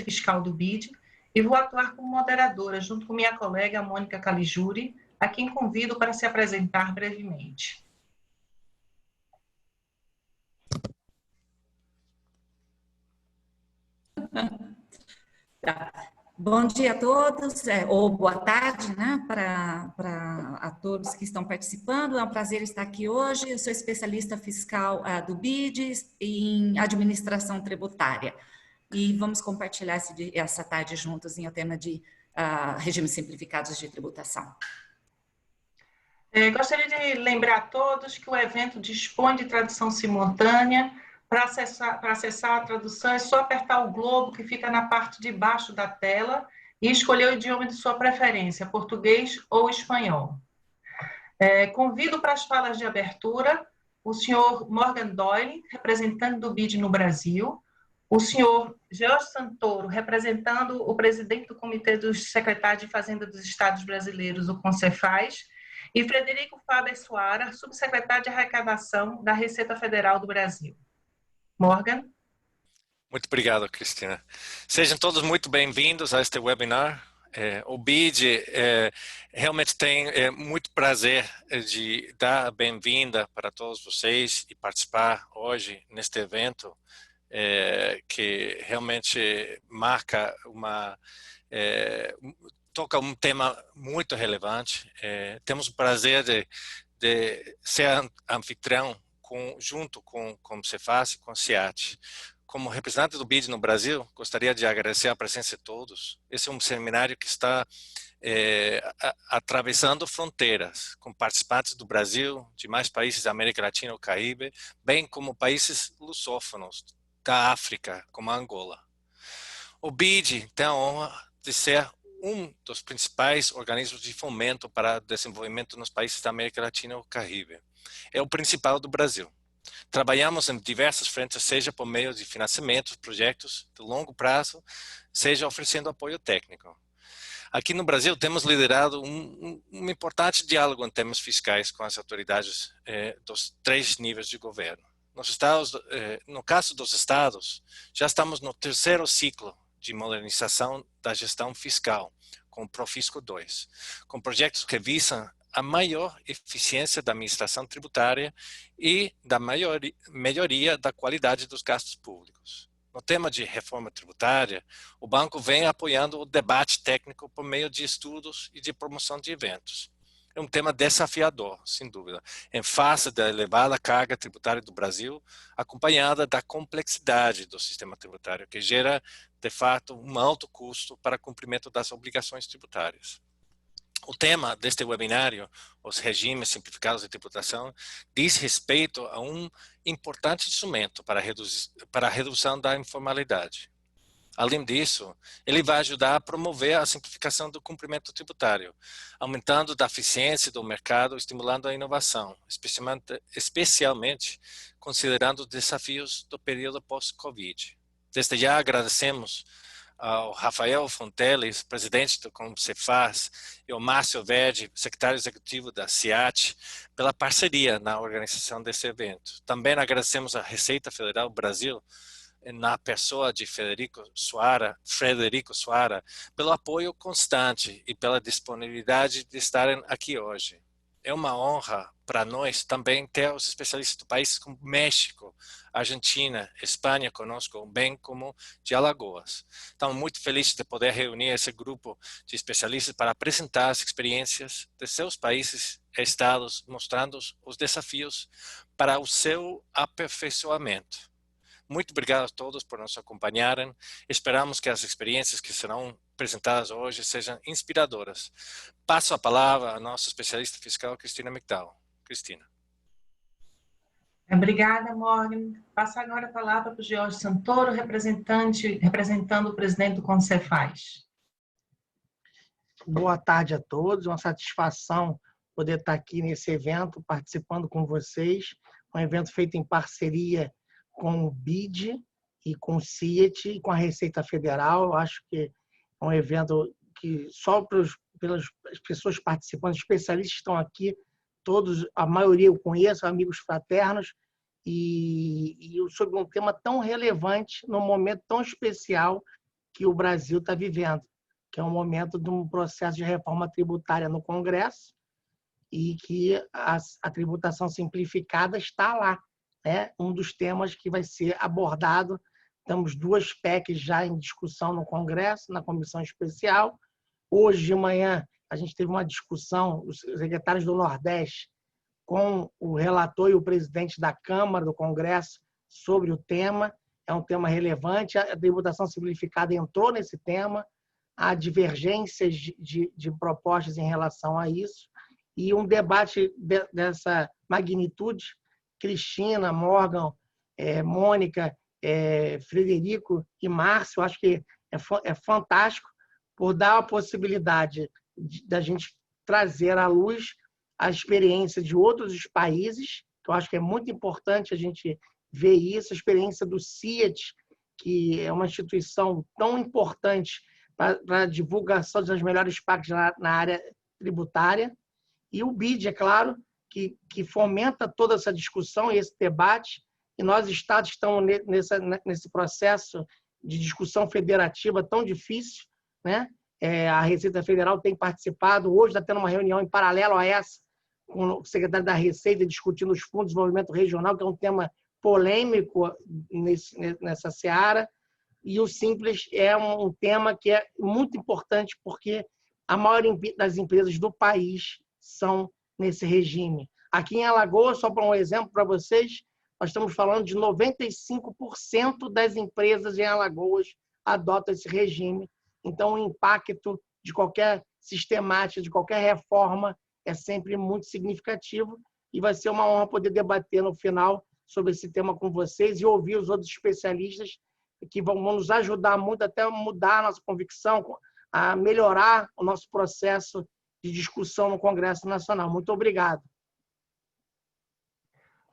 fiscal do BID e vou atuar como moderadora, junto com minha colega Mônica Caligiuri, a quem convido para se apresentar brevemente. Tá. Bom dia a todos, ou boa tarde, né, para todos que estão participando. É um prazer estar aqui hoje. Eu sou especialista fiscal do BID em administração tributária. E vamos compartilhar essa tarde juntos em o tema de regimes simplificados de tributação. Gostaria de lembrar a todos que o evento dispõe de tradução simultânea. Para acessar a tradução, é só apertar o globo que fica na parte de baixo da tela e escolher o idioma de sua preferência, português ou espanhol. Convido para as falas de abertura o senhor Morgan Doyle, representante do BID no Brasil, o senhor Jorge Santoro, representando o presidente do Comitê dos Secretários de Fazenda dos Estados Brasileiros, o CONCEFAZ, e Frederico Faber Soara, subsecretário de Arrecadação da Receita Federal do Brasil. Morgan. Muito obrigado, Cristina. Sejam todos muito bem-vindos a este webinar. O BID realmente tem muito prazer de dar a bem-vinda para todos vocês e participar hoje neste evento que realmente marca toca um tema muito relevante. Temos o prazer de ser anfitrião junto com o CONCEFAZ e com o CIAT. Como representante do BID no Brasil, gostaria de agradecer a presença de todos. Esse é um seminário que está atravessando fronteiras, com participantes do Brasil, de mais países da América Latina e Caribe, bem como países lusófonos da África, como a Angola. O BID tem a honra de ser um dos principais organismos de fomento para o desenvolvimento nos países da América Latina e Caribe. É o principal do Brasil. Trabalhamos em diversas frentes, seja por meio de financiamentos, projetos de longo prazo, seja oferecendo apoio técnico. Aqui no Brasil, temos liderado um importante diálogo em termos fiscais com as autoridades dos 3 níveis de governo. No caso dos estados, já estamos no 3º ciclo de modernização da gestão fiscal, com o Profisco 2, com projetos que visam a maior eficiência da administração tributária e da melhoria da qualidade dos gastos públicos. No tema de reforma tributária, o banco vem apoiando o debate técnico por meio de estudos e de promoção de eventos. É um tema desafiador, sem dúvida, em face da elevada carga tributária do Brasil, acompanhada da complexidade do sistema tributário, que gera, de fato, um alto custo para o cumprimento das obrigações tributárias. O tema deste webinário, os regimes simplificados de tributação, diz respeito a um importante instrumento para a redução da informalidade. Além disso, ele vai ajudar a promover a simplificação do cumprimento tributário, aumentando a eficiência do mercado e estimulando a inovação, especialmente considerando os desafios do período pós-Covid. Desde já agradecemos ao Rafael Fonteles, presidente do CONCEFAZ, e ao Márcio Verdi, secretário executivo da CIAT, pela parceria na organização desse evento. Também agradecemos à Receita Federal do Brasil, na pessoa de Frederico Soara, pelo apoio constante e pela disponibilidade de estarem aqui hoje. É uma honra para nós também ter os especialistas de países como México, Argentina, Espanha conosco, bem como de Alagoas. Estamos muito felizes de poder reunir esse grupo de especialistas para apresentar as experiências de seus países e estados, mostrando os desafios para o seu aperfeiçoamento. Muito obrigado a todos por nos acompanharem. Esperamos que as experiências que serão apresentadas hoje sejam inspiradoras. Passo a palavra à nossa especialista fiscal, Cristina McDowell. Cristina. Obrigada, Morgan. Passo agora a palavra para o Jorge Santoro, representando o presidente do CONCEFAZ. Boa tarde a todos. Uma satisfação poder estar aqui nesse evento, participando com vocês. Um evento feito em parceria com o BID e com o CIAT e com a Receita Federal. Eu acho que é um evento que só pelas pessoas participantes, especialistas que estão aqui, todos, a maioria eu conheço, amigos fraternos, e sobre um tema tão relevante, num momento tão especial, que o Brasil está vivendo, que é um momento de um processo de reforma tributária no Congresso e que a tributação simplificada está lá. É um dos temas que vai ser abordado. Temos 2 PECs já em discussão no Congresso, na comissão especial. Hoje de manhã, a gente teve uma discussão, os secretários do Nordeste, com o relator e o presidente da Câmara, do Congresso, sobre o tema. É um tema relevante. A tributação simplificada entrou nesse tema. Há divergências de propostas em relação a isso. E um debate dessa magnitude, Cristina, Morgan, Mônica, Frederico e Márcio, acho que é fantástico por dar a possibilidade da gente trazer à luz a experiência de outros países, que eu acho que é muito importante a gente ver isso, a experiência do CIET, que é uma instituição tão importante para a divulgação das melhores práticas na área tributária, e o BID, é claro, que fomenta toda essa discussão e esse debate, e nós, Estados, estamos nesse processo de discussão federativa tão difícil, né? A Receita Federal tem participado, hoje está tendo uma reunião em paralelo a essa, com o secretário da Receita, discutindo os fundos de desenvolvimento regional, que é um tema polêmico nessa seara, e o Simples é um tema que é muito importante, porque a maioria das empresas do país são nesse regime. Aqui em Alagoas, só para um exemplo para vocês, nós estamos falando de 95% das empresas em Alagoas adotam esse regime. Então, o impacto de qualquer sistemática, de qualquer reforma, é sempre muito significativo, e vai ser uma honra poder debater no final sobre esse tema com vocês e ouvir os outros especialistas que vão nos ajudar muito até a mudar a nossa convicção, a melhorar o nosso processo de discussão no Congresso Nacional. Muito obrigado.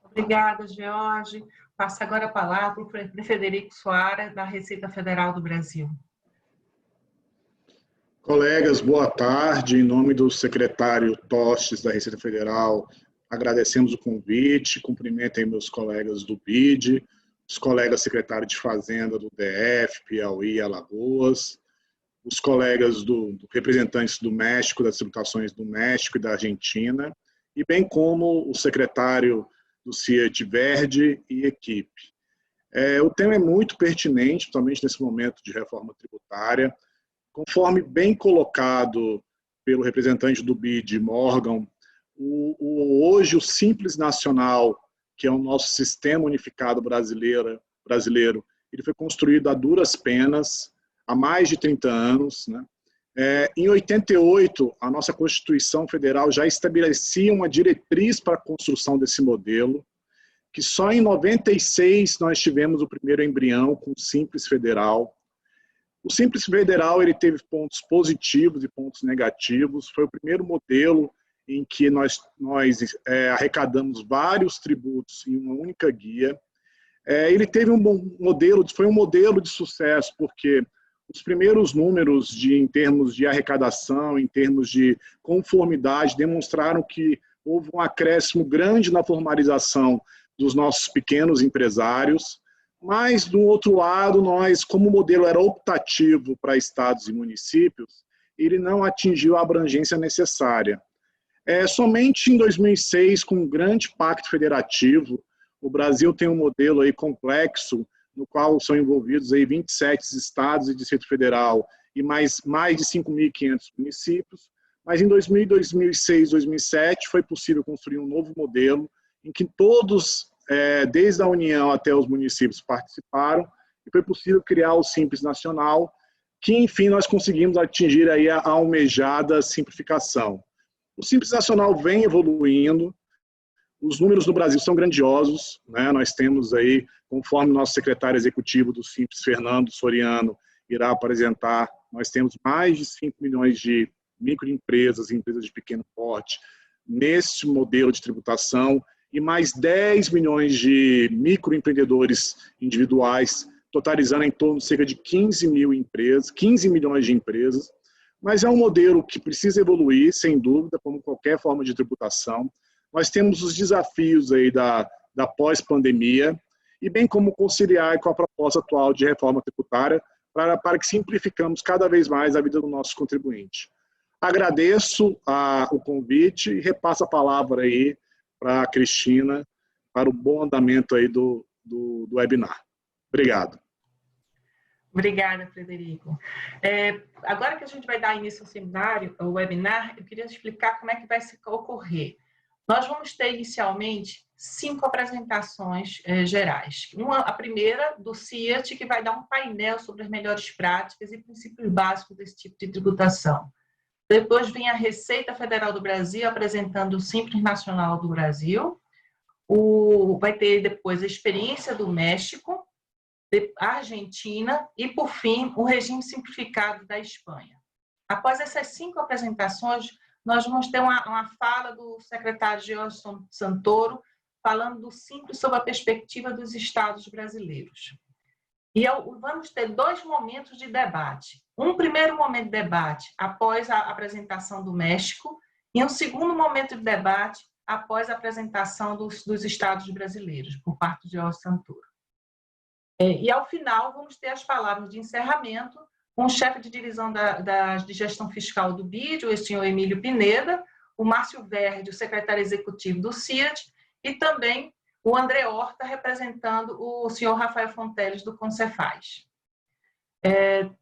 Obrigada, George. Passo agora a palavra para o Frederico Soares, da Receita Federal do Brasil. Colegas, boa tarde. Em nome do secretário Tostes, da Receita Federal, agradecemos o convite, cumprimentem meus colegas do BID, os colegas secretários de Fazenda do DF, Piauí, Alagoas, os colegas representantes do México, das tributações do México e da Argentina, e bem como o secretário do CIET Verde e equipe. O tema é muito pertinente, principalmente nesse momento de reforma tributária. Conforme bem colocado pelo representante do BID, Morgan, hoje o Simples Nacional, que é o nosso sistema unificado brasileiro, ele foi construído a duras penas, há mais de 30 anos. Né? Em 88, a nossa Constituição Federal já estabelecia uma diretriz para a construção desse modelo, que só em 96 nós tivemos o primeiro embrião com o Simples Federal. O Simples Federal ele teve pontos positivos e pontos negativos. Foi o primeiro modelo em que nós arrecadamos vários tributos em uma única guia. Ele teve foi um modelo de sucesso, porque os primeiros números em termos de arrecadação, em termos de conformidade, demonstraram que houve um acréscimo grande na formalização dos nossos pequenos empresários. Mas, do outro lado, como o modelo era optativo para estados e municípios, ele não atingiu a abrangência necessária. Somente em 2006, com um grande pacto federativo, o Brasil tem um modelo aí complexo, no qual são envolvidos aí 27 estados e Distrito Federal e mais de 5.500 municípios. Mas em 2006, 2007, foi possível construir um novo modelo em que todos, desde a União até os municípios, participaram, e foi possível criar o Simples Nacional, que, enfim, nós conseguimos atingir aí a almejada simplificação. O Simples Nacional vem evoluindo, os números no Brasil são grandiosos, né? Nós temos aí, conforme o nosso secretário executivo do Simples, Fernando Soriano, irá apresentar, nós temos mais de 5 milhões de microempresas e empresas de pequeno porte nesse modelo de tributação, e mais 10 milhões de microempreendedores individuais, totalizando em torno de cerca de 15 milhões de empresas. Mas é um modelo que precisa evoluir, sem dúvida, como qualquer forma de tributação. Nós temos os desafios aí da pós-pandemia, e bem como conciliar com a proposta atual de reforma tributária, para que simplificamos cada vez mais a vida do nosso contribuinte. Agradeço o convite e repasso a palavra aí para a Cristina, para o bom andamento aí do webinar. Obrigado. Obrigada, Frederico. Agora que a gente vai dar início ao seminário, ao webinar, eu queria explicar como é que vai ocorrer. Nós vamos ter, inicialmente, 5 apresentações gerais. A primeira, do CIAT, que vai dar um painel sobre as melhores práticas e princípios básicos desse tipo de tributação. Depois vem a Receita Federal do Brasil, apresentando o Simples Nacional do Brasil. Vai ter depois a experiência do México, a Argentina e, por fim, o regime simplificado da Espanha. Após essas 5 apresentações, nós vamos ter uma fala do secretário Jorge Santoro, falando do Simples sob a perspectiva dos estados brasileiros. E vamos ter 2 momentos de debate. Um primeiro momento de debate após a apresentação do México e um segundo momento de debate após a apresentação dos estados brasileiros, por parte de Jorge Santoro. E, ao final, vamos ter as palavras de encerramento com o chefe de divisão de gestão fiscal do BID, o senhor Emílio Pineda, o Márcio Verde, o secretário executivo do CIAT, e também o André Horta, representando o senhor Rafael Fonteles, do Concefaz.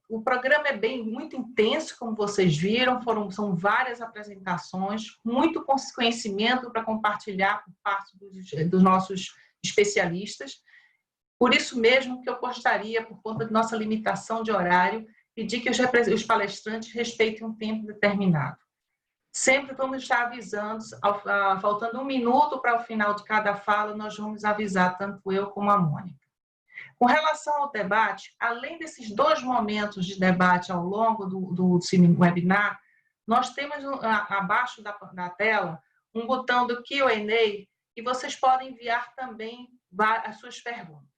O programa é muito intenso, como vocês viram, são várias apresentações, muito conhecimento para compartilhar por parte dos nossos especialistas. Por isso mesmo que eu gostaria, por conta de nossa limitação de horário, pedir que os palestrantes respeitem um tempo determinado. Sempre vamos estar avisando, faltando 1 minuto para o final de cada fala, nós vamos avisar, tanto eu como a Mônica. Com relação ao debate, além desses 2 momentos de debate ao longo do webinar, nós temos abaixo da tela um botão do Q&A e vocês podem enviar também as suas perguntas.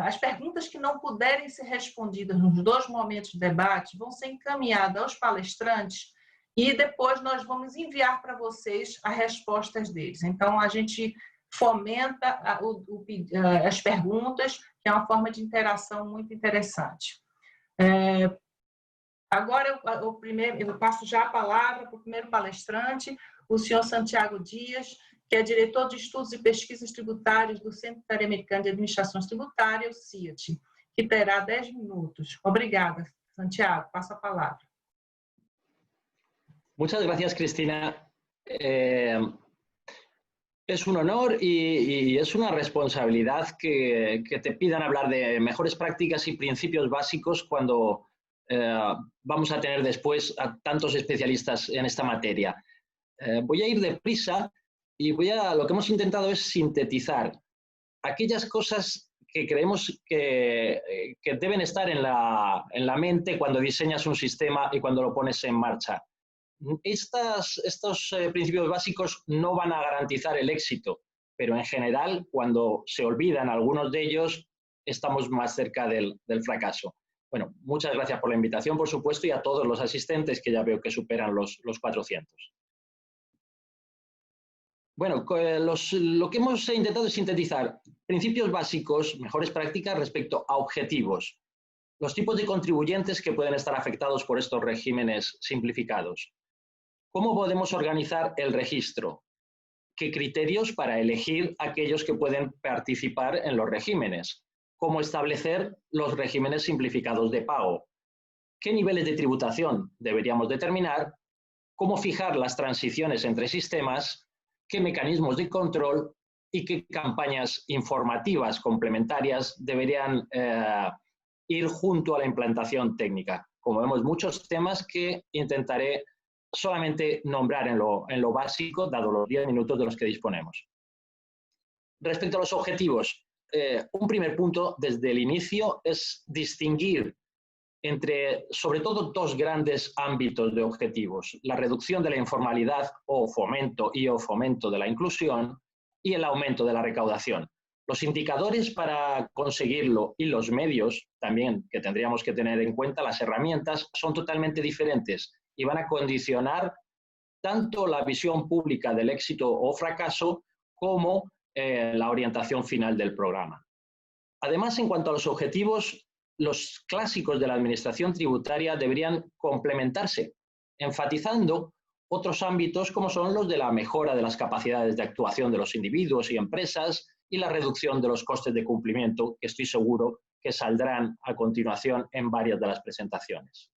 As perguntas que não puderem ser respondidas nos 2 momentos de debate vão ser encaminhadas aos palestrantes e depois nós vamos enviar para vocês as respostas deles. Então, a gente fomenta as perguntas, que é uma forma de interação muito interessante. Agora, eu passo já a palavra para o primeiro palestrante, o senhor Santiago Dias, que é diretor de Estudos e Pesquisas Tributários do Centro Interamericano de Administrações Tributárias, o CIAT, que terá 10 minutos. Obrigada, Santiago. Passo a palavra. Muchas gracias, Cristina. Es un honor y es una responsabilidad que te pidan hablar de mejores prácticas y principios básicos cuando vamos a tener después a tantos especialistas en esta materia. Voy a ir deprisa y lo que hemos intentado es sintetizar aquellas cosas que creemos que deben estar en la mente cuando diseñas un sistema y cuando lo pones en marcha. Estos principios básicos no van a garantizar el éxito, pero en general, cuando se olvidan algunos de ellos, estamos más cerca del fracaso. Bueno, muchas gracias por la invitación, por supuesto, y a todos los asistentes, que ya veo que superan los 400. Bueno, lo que hemos intentado es sintetizar principios básicos, mejores prácticas respecto a objetivos, los tipos de contribuyentes que pueden estar afectados por estos regímenes simplificados, cómo podemos organizar el registro, qué criterios para elegir aquellos que pueden participar en los regímenes, cómo establecer los regímenes simplificados de pago, qué niveles de tributación deberíamos determinar, cómo fijar las transiciones entre sistemas, qué mecanismos de control y qué campañas informativas complementarias deberían ir junto a la implantación técnica. Como vemos, muchos temas que intentaré solamente nombrar en lo básico, dado los 10 minutos de los que disponemos. Respecto a los objetivos, un primer punto desde el inicio es distinguir entre, sobre todo, 2 grandes ámbitos de objetivos: la reducción de la informalidad o fomento de la inclusión y el aumento de la recaudación. Los indicadores para conseguirlo y los medios también que tendríamos que tener en cuenta, las herramientas, son totalmente diferentes y van a condicionar tanto la visión pública del éxito o fracaso como la orientación final del programa. Además, en cuanto a los objetivos, los clásicos de la administración tributaria deberían complementarse, enfatizando otros ámbitos como son los de la mejora de las capacidades de actuación de los individuos y empresas y la reducción de los costes de cumplimiento, que estoy seguro que saldrán a continuación en varias de las presentaciones.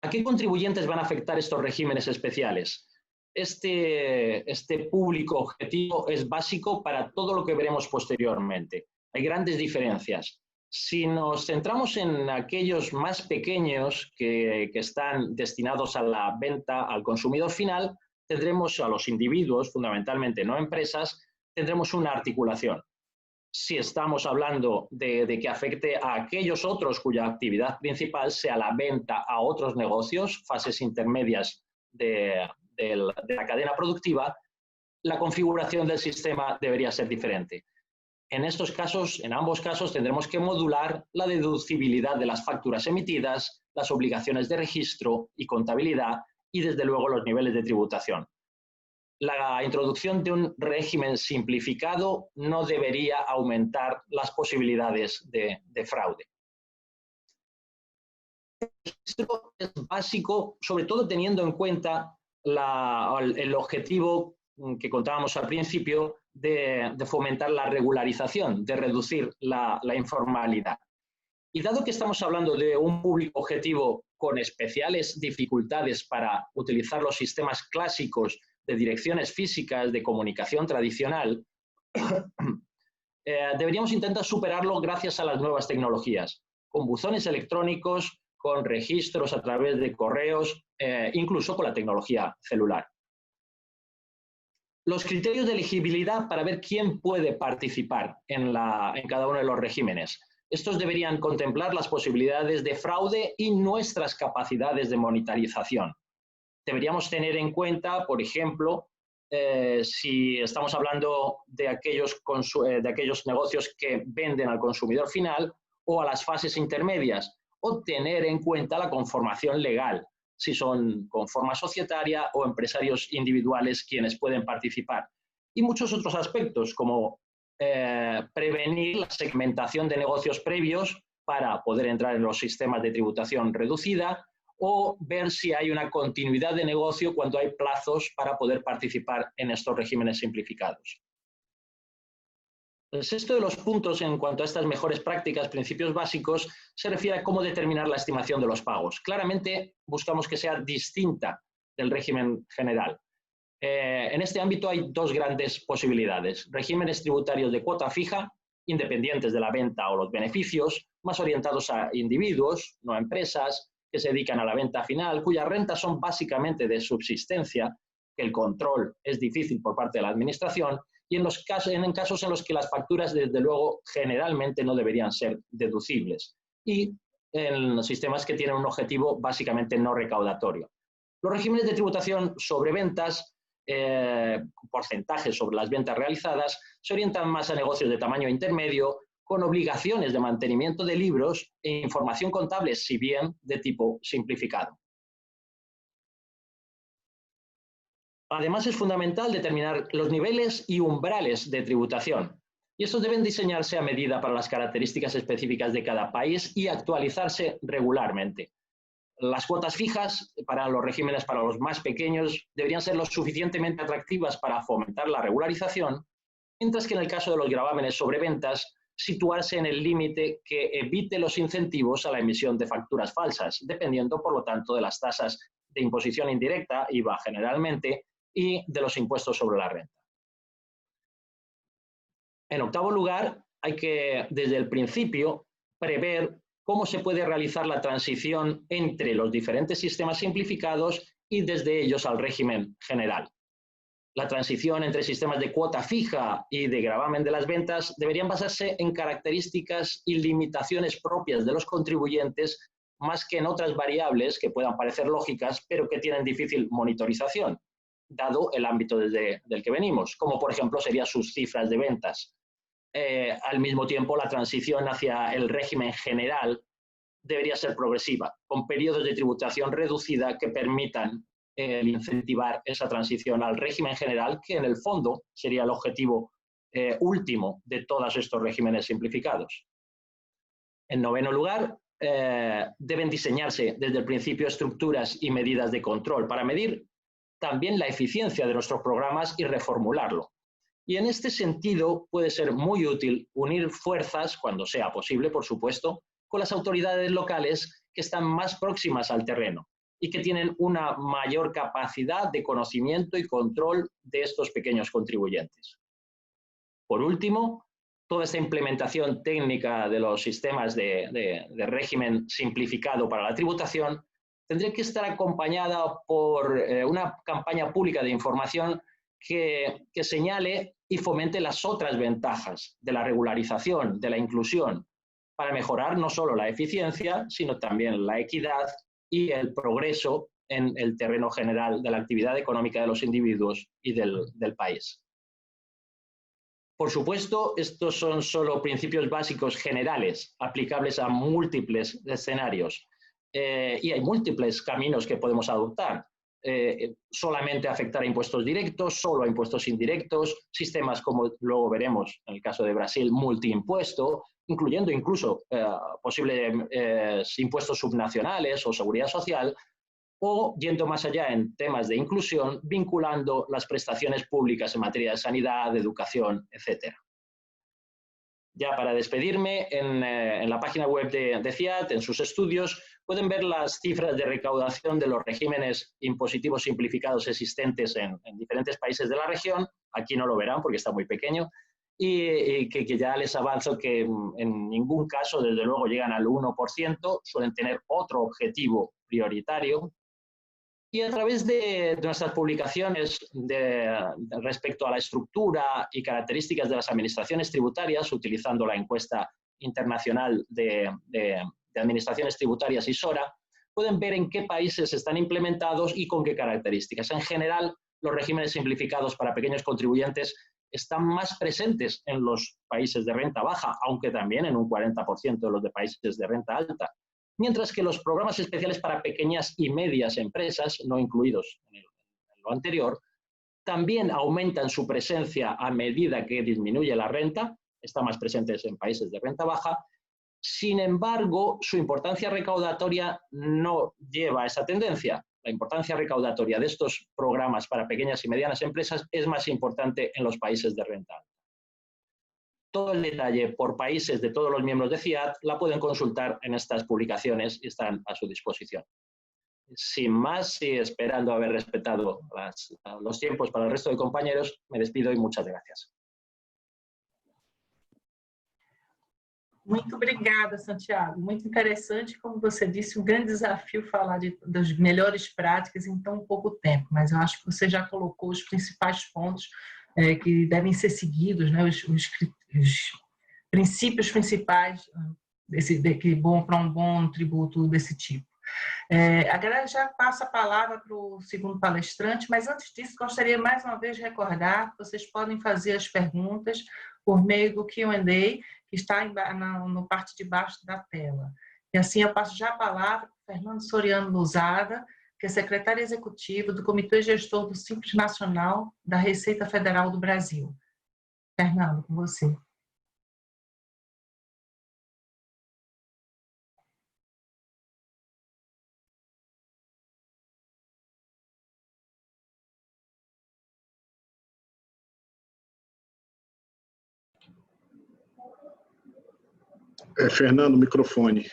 ¿A qué contribuyentes van a afectar estos regímenes especiales? Este público objetivo es básico para todo lo que veremos posteriormente. Hay grandes diferencias. Si nos centramos en aquellos más pequeños que están destinados a la venta al consumidor final, tendremos a los individuos, fundamentalmente no empresas, tendremos una articulación. Si estamos hablando de que afecte a aquellos otros cuya actividad principal sea la venta a otros negocios, fases intermedias de la cadena productiva, la configuración del sistema debería ser diferente. En estos casos, en ambos casos, tendremos que modular la deducibilidad de las facturas emitidas, las obligaciones de registro y contabilidad y, desde luego, los niveles de tributación. La introducción de un régimen simplificado no debería aumentar las posibilidades de fraude. Esto es básico, sobre todo teniendo en cuenta el objetivo que contábamos al principio de fomentar la regularización, de reducir la informalidad. Y dado que estamos hablando de un público objetivo con especiales dificultades para utilizar los sistemas clásicos de direcciones físicas de comunicación tradicional, deberíamos intentar superarlo gracias a las nuevas tecnologías, con buzones electrónicos, con registros a través de correos, incluso con la tecnología celular. Los criterios de elegibilidad para ver quién puede participar en cada uno de los regímenes. Estos deberían contemplar las posibilidades de fraude y nuestras capacidades de monitorización. Deberíamos tener en cuenta, por ejemplo, si estamos hablando de aquellos negocios que venden al consumidor final o a las fases intermedias, o tener en cuenta la conformación legal, si son con forma societaria o empresarios individuales quienes pueden participar. Y muchos otros aspectos, como prevenir la segmentación de negocios previos para poder entrar en los sistemas de tributación reducida, o ver si hay una continuidad de negocio cuando hay plazos para poder participar en estos regímenes simplificados. El sexto de los puntos en cuanto a estas mejores prácticas, principios básicos, se refiere a cómo determinar la estimación de los pagos. Claramente buscamos que sea distinta del régimen general. En este ámbito hay dos grandes posibilidades: regímenes tributarios de cuota fija, independientes de la venta o los beneficios, más orientados a individuos, no a empresas, que se dedican a la venta final, cuyas rentas son básicamente de subsistencia, que el control es difícil por parte de la administración, y en casos en los que las facturas, desde luego, generalmente no deberían ser deducibles, y en los sistemas que tienen un objetivo básicamente no recaudatorio. Los regímenes de tributación sobre ventas, porcentajes sobre las ventas realizadas, se orientan más a negocios de tamaño intermedio, con obligaciones de mantenimiento de libros e información contable, si bien de tipo simplificado. Además, es fundamental determinar los niveles y umbrales de tributación, y estos deben diseñarse a medida para las características específicas de cada país y actualizarse regularmente. Las cuotas fijas para los regímenes para los más pequeños deberían ser lo suficientemente atractivas para fomentar la regularización, mientras que en el caso de los gravámenes sobre ventas, situarse en el límite que evite los incentivos a la emisión de facturas falsas, dependiendo, por lo tanto, de las tasas de imposición indirecta, IVA generalmente, y de los impuestos sobre la renta. En octavo lugar, hay que, desde el principio, prever cómo se puede realizar la transición entre los diferentes sistemas simplificados y desde ellos al régimen general. La transición entre sistemas de cuota fija y de gravamen de las ventas deberían basarse en características y limitaciones propias de los contribuyentes, más que en otras variables que puedan parecer lógicas, pero que tienen difícil monitorización, dado el ámbito del que venimos, como por ejemplo serían sus cifras de ventas. Al mismo tiempo, la transición hacia el régimen general debería ser progresiva, con periodos de tributación reducida que permitan el incentivar esa transición al régimen general, que en el fondo sería el objetivo último de todos estos regímenes simplificados. En noveno lugar, deben diseñarse desde el principio estructuras y medidas de control para medir también la eficiencia de nuestros programas y reformularlo. Y en este sentido puede ser muy útil unir fuerzas, cuando sea posible, por supuesto, con las autoridades locales que están más próximas al terreno y que tienen una mayor capacidad de conocimiento y control de estos pequeños contribuyentes. Por último, toda esta implementación técnica de los sistemas de régimen simplificado para la tributación tendría que estar acompañada por una campaña pública de información que señale y fomente las otras ventajas de la regularización, de la inclusión, para mejorar no solo la eficiencia, sino también la equidad y el progreso en el terreno general de la actividad económica de los individuos y del país. Por supuesto, estos son solo principios básicos generales, aplicables a múltiples escenarios, y hay múltiples caminos que podemos adoptar. Solamente afectar a impuestos directos, solo a impuestos indirectos, sistemas como luego veremos en el caso de Brasil, multiimpuesto, incluyendo incluso posibles impuestos subnacionales o seguridad social, o yendo más allá en temas de inclusión, vinculando las prestaciones públicas en materia de sanidad, de educación, etc. Ya para despedirme, en la página web de CIAT, en sus estudios, pueden ver las cifras de recaudación de los regímenes impositivos simplificados existentes en diferentes países de la región. Aquí no lo verán porque está muy pequeño. Y que ya les avanzo que en ningún caso, desde luego, llegan al 1%, suelen tener otro objetivo prioritario. Y a través de nuestras publicaciones respecto a la estructura y características de las administraciones tributarias, utilizando la encuesta internacional de administraciones tributarias ISORA, pueden ver en qué países están implementados y con qué características. En general, los regímenes simplificados para pequeños contribuyentes están más presentes en los países de renta baja, aunque también en un 40% de los de países de renta alta. Mientras que los programas especiales para pequeñas y medias empresas, no incluidos en lo anterior, también aumentan su presencia a medida que disminuye la renta, están más presentes en países de renta baja. Sin embargo, su importancia recaudatoria no lleva a esa tendencia. La importancia recaudatoria de estos programas para pequeñas y medianas empresas es más importante en los países de renta alta. Todo el detalle por países de todos los miembros de CIAT la pueden consultar en estas publicaciones y están a su disposición. Sin más, y esperando haber respetado los tiempos para el resto de compañeros, me despido y muchas gracias. Muito obrigada, Santiago. Muito interessante, como você disse, um grande desafio falar das melhores práticas em tão pouco tempo, mas eu acho que você já colocou os principais pontos que devem ser seguidos, né, os princípios principais para um bom tributo desse tipo. Agora já passo a palavra para o segundo palestrante, mas antes disso gostaria mais uma vez de recordar que vocês podem fazer as perguntas por meio do Q&A que está no parte de baixo da tela. E assim eu passo já a palavra para o Fernando Soriano Lousada, que é secretário executivo do Comitê Gestor do Simples Nacional da Receita Federal do Brasil. Fernando, com você. Fernando, microfone.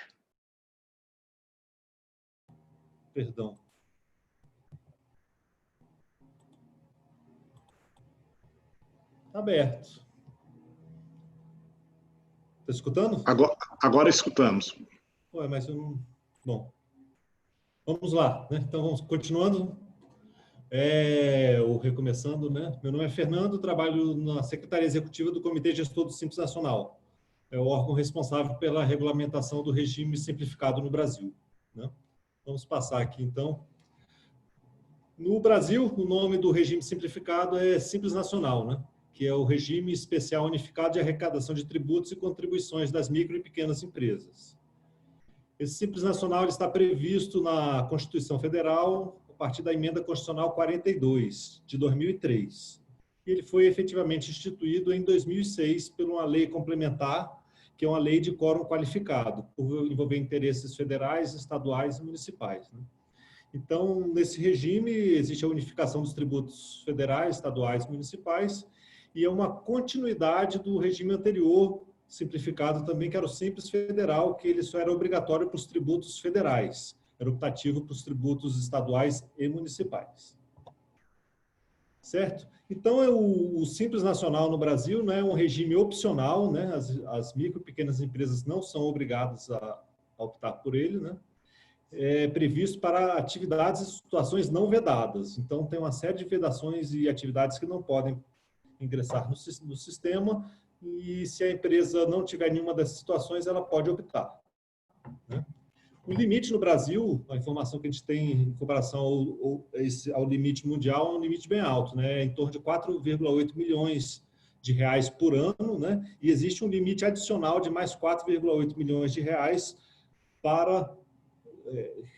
Perdão. Está aberto. Está escutando? Agora escutamos. Ué, mas eu não... Bom, vamos lá, né? Então, vamos continuando. Ou recomeçando, né? Meu nome é Fernando, trabalho na Secretaria Executiva do Comitê Gestor do Simples Nacional. É o órgão responsável pela regulamentação do regime simplificado no Brasil, né? Vamos passar aqui, então. No Brasil, o nome do regime simplificado é Simples Nacional, né? Que é o regime especial unificado de arrecadação de tributos e contribuições das micro e pequenas empresas. Esse Simples Nacional ele está previsto na Constituição Federal a partir da Emenda Constitucional 42, de 2003. E ele foi efetivamente instituído em 2006 por uma lei complementar que é uma lei de quórum qualificado, por envolver interesses federais, estaduais e municipais, né? Então, nesse regime, existe a unificação dos tributos federais, estaduais e municipais, e é uma continuidade do regime anterior, simplificado também, que era o Simples Federal, que ele só era obrigatório para os tributos federais, era optativo para os tributos estaduais e municipais. Certo? Então, o Simples Nacional no Brasil, né, é um regime opcional, né? As micro e pequenas empresas não são obrigadas a optar por ele, né? É previsto para atividades e situações não vedadas. Então, tem uma série de vedações e atividades que não podem ingressar no sistema, e se a empresa não tiver nenhuma dessas situações, ela pode optar, né? O limite no Brasil, a informação que a gente tem em comparação ao limite mundial, é um limite bem alto, né? Em torno de 4,8 milhões de reais por ano, né? E existe um limite adicional de mais 4,8 milhões de reais para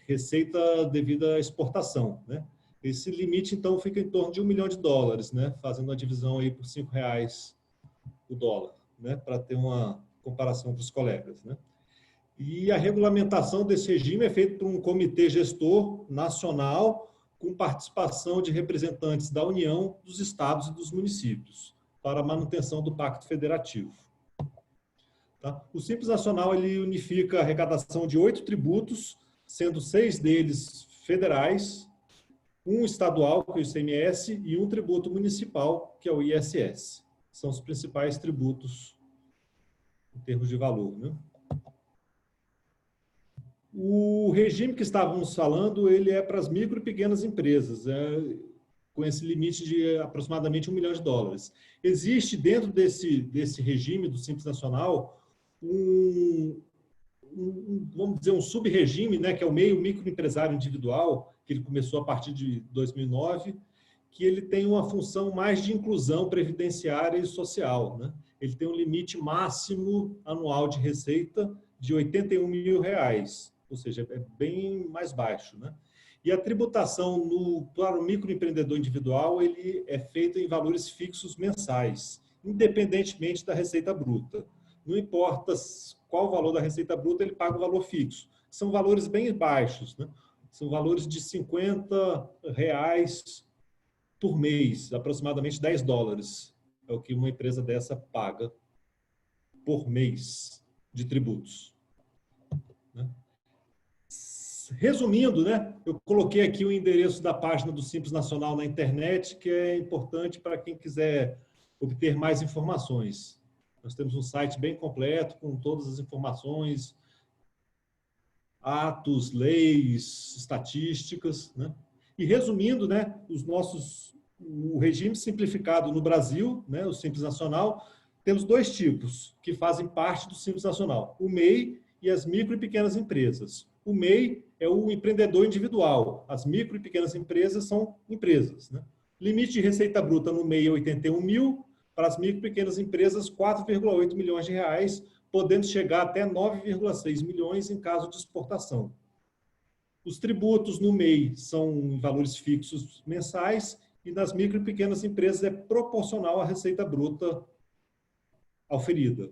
receita devida à exportação, né? Esse limite, então, fica em torno de $1 milhão, né? Fazendo uma divisão aí por R$5 o dólar, né? Para ter uma comparação para os colegas, né? E a regulamentação desse regime é feita por um comitê gestor nacional com participação de representantes da União, dos estados e dos municípios para a manutenção do Pacto Federativo. Tá? O Simples Nacional ele unifica a arrecadação de 8 tributos, sendo 6 deles federais, um estadual, que é o ICMS, e um tributo municipal, que é o ISS. São os principais tributos em termos de valor, né? O regime que estávamos falando, ele é para as micro e pequenas empresas, com esse limite de aproximadamente $1 milhão. Existe dentro desse regime do Simples Nacional vamos dizer, um sub-regime, né, que é o meio microempresário individual, que ele começou a partir de 2009, que ele tem uma função mais de inclusão previdenciária e social, né? Ele tem um limite máximo anual de receita de R$81 mil, ou seja, é bem mais baixo, né? E a tributação para o microempreendedor individual ele é feita em valores fixos mensais, independentemente da receita bruta. Não importa qual o valor da receita bruta, ele paga o valor fixo. São valores bem baixos, né? São valores de R$50 por mês, aproximadamente $10. É o que uma empresa dessa paga por mês de tributos, né? Resumindo, né, eu coloquei aqui o endereço da página do Simples Nacional na internet, que é importante para quem quiser obter mais informações. Nós temos um site bem completo, com todas as informações, atos, leis, estatísticas, né? E resumindo, né, o regime simplificado no Brasil, né, o Simples Nacional, temos 2 tipos que fazem parte do Simples Nacional, o MEI e as micro e pequenas empresas. O MEI é o empreendedor individual, as micro e pequenas empresas são empresas, né? Limite de receita bruta no MEI é 81 mil, para as micro e pequenas empresas, R$4,8 milhões, podendo chegar até 9,6 milhões em caso de exportação. Os tributos no MEI são em valores fixos mensais e nas micro e pequenas empresas é proporcional à receita bruta auferida.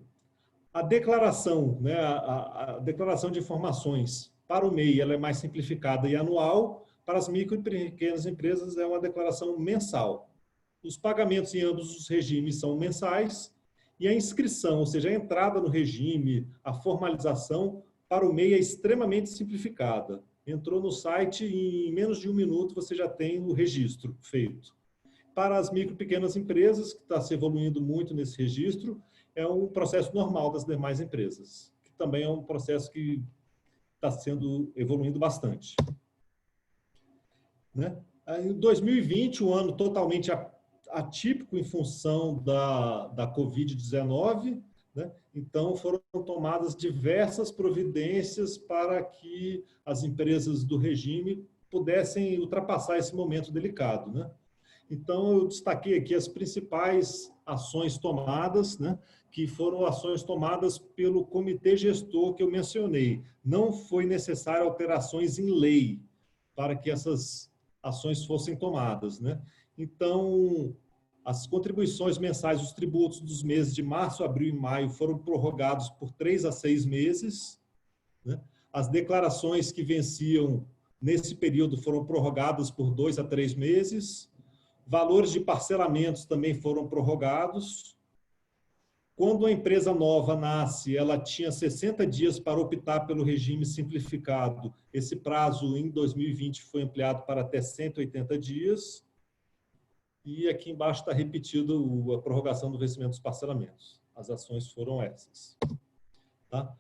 A declaração, né, a declaração de informações para o MEI ela é mais simplificada e anual, para as micro e pequenas empresas é uma declaração mensal. Os pagamentos em ambos os regimes são mensais e a inscrição, ou seja, a entrada no regime, a formalização para o MEI é extremamente simplificada. Entrou no site e em menos de 1 minuto você já tem o registro feito. Para as micro e pequenas empresas, que está se evoluindo muito nesse registro, é um processo normal das demais empresas, que também é um processo que está evoluindo bastante, né? Em 2020, um ano totalmente atípico em função da Covid-19, né? Então foram tomadas diversas providências para que as empresas do regime pudessem ultrapassar esse momento delicado, né? Então eu destaquei aqui as principais ações tomadas, né? Que foram ações tomadas pelo comitê gestor que eu mencionei. Não foi necessário alterações em lei para que essas ações fossem tomadas, né? Então, As contribuições mensais dos tributos dos meses de março, abril e maio foram prorrogados por 3 a 6 meses. Né? As declarações que venciam nesse período foram prorrogadas por 2 a 3 meses. Valores de parcelamentos também foram prorrogados. Quando a empresa nova nasce, ela tinha 60 dias para optar pelo regime simplificado. Esse prazo, em 2020, foi ampliado para até 180 dias. E aqui embaixo está repetido a prorrogação do vencimento dos parcelamentos. As ações foram essas. Tá?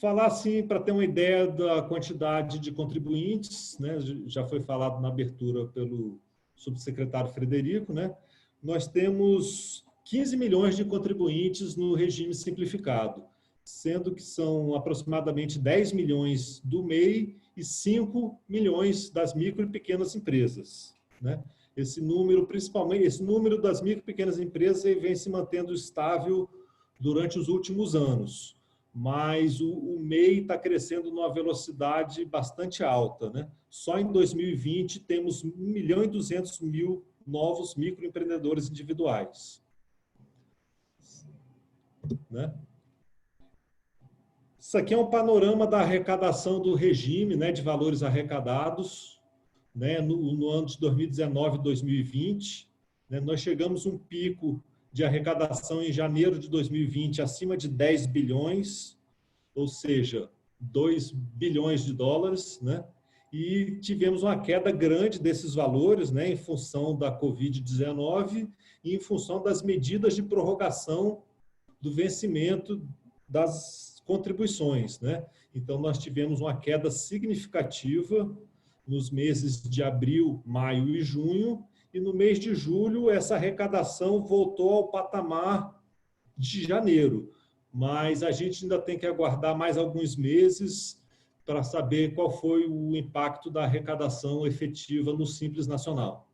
Falar assim, para ter uma ideia da quantidade de contribuintes, né? Já foi falado na abertura pelo subsecretário Frederico, né? Nós temos 15 milhões de contribuintes no regime simplificado, sendo que são aproximadamente 10 milhões do MEI e 5 milhões das micro e pequenas empresas, né? Esse número, principalmente, esse número das micro e pequenas empresas vem se mantendo estável durante os últimos anos, mas o MEI está crescendo numa velocidade bastante alta, né? Só em 2020 temos 1.200.000 novos microempreendedores individuais, né? Isso aqui é um panorama da arrecadação do regime, né, de valores arrecadados, né, no ano de 2019 e 2020. Né, nós chegamos a um pico de arrecadação em janeiro de 2020 acima de 10 bilhões, ou seja, 2 bilhões de dólares, né? E tivemos uma queda grande desses valores, né, em função da Covid-19 e em função das medidas de prorrogação do vencimento das contribuições, né? Então, nós tivemos uma queda significativa nos meses de abril, maio e junho, e no mês de julho essa arrecadação voltou ao patamar de janeiro, mas a gente ainda tem que aguardar mais alguns meses para saber qual foi o impacto da arrecadação efetiva no Simples Nacional.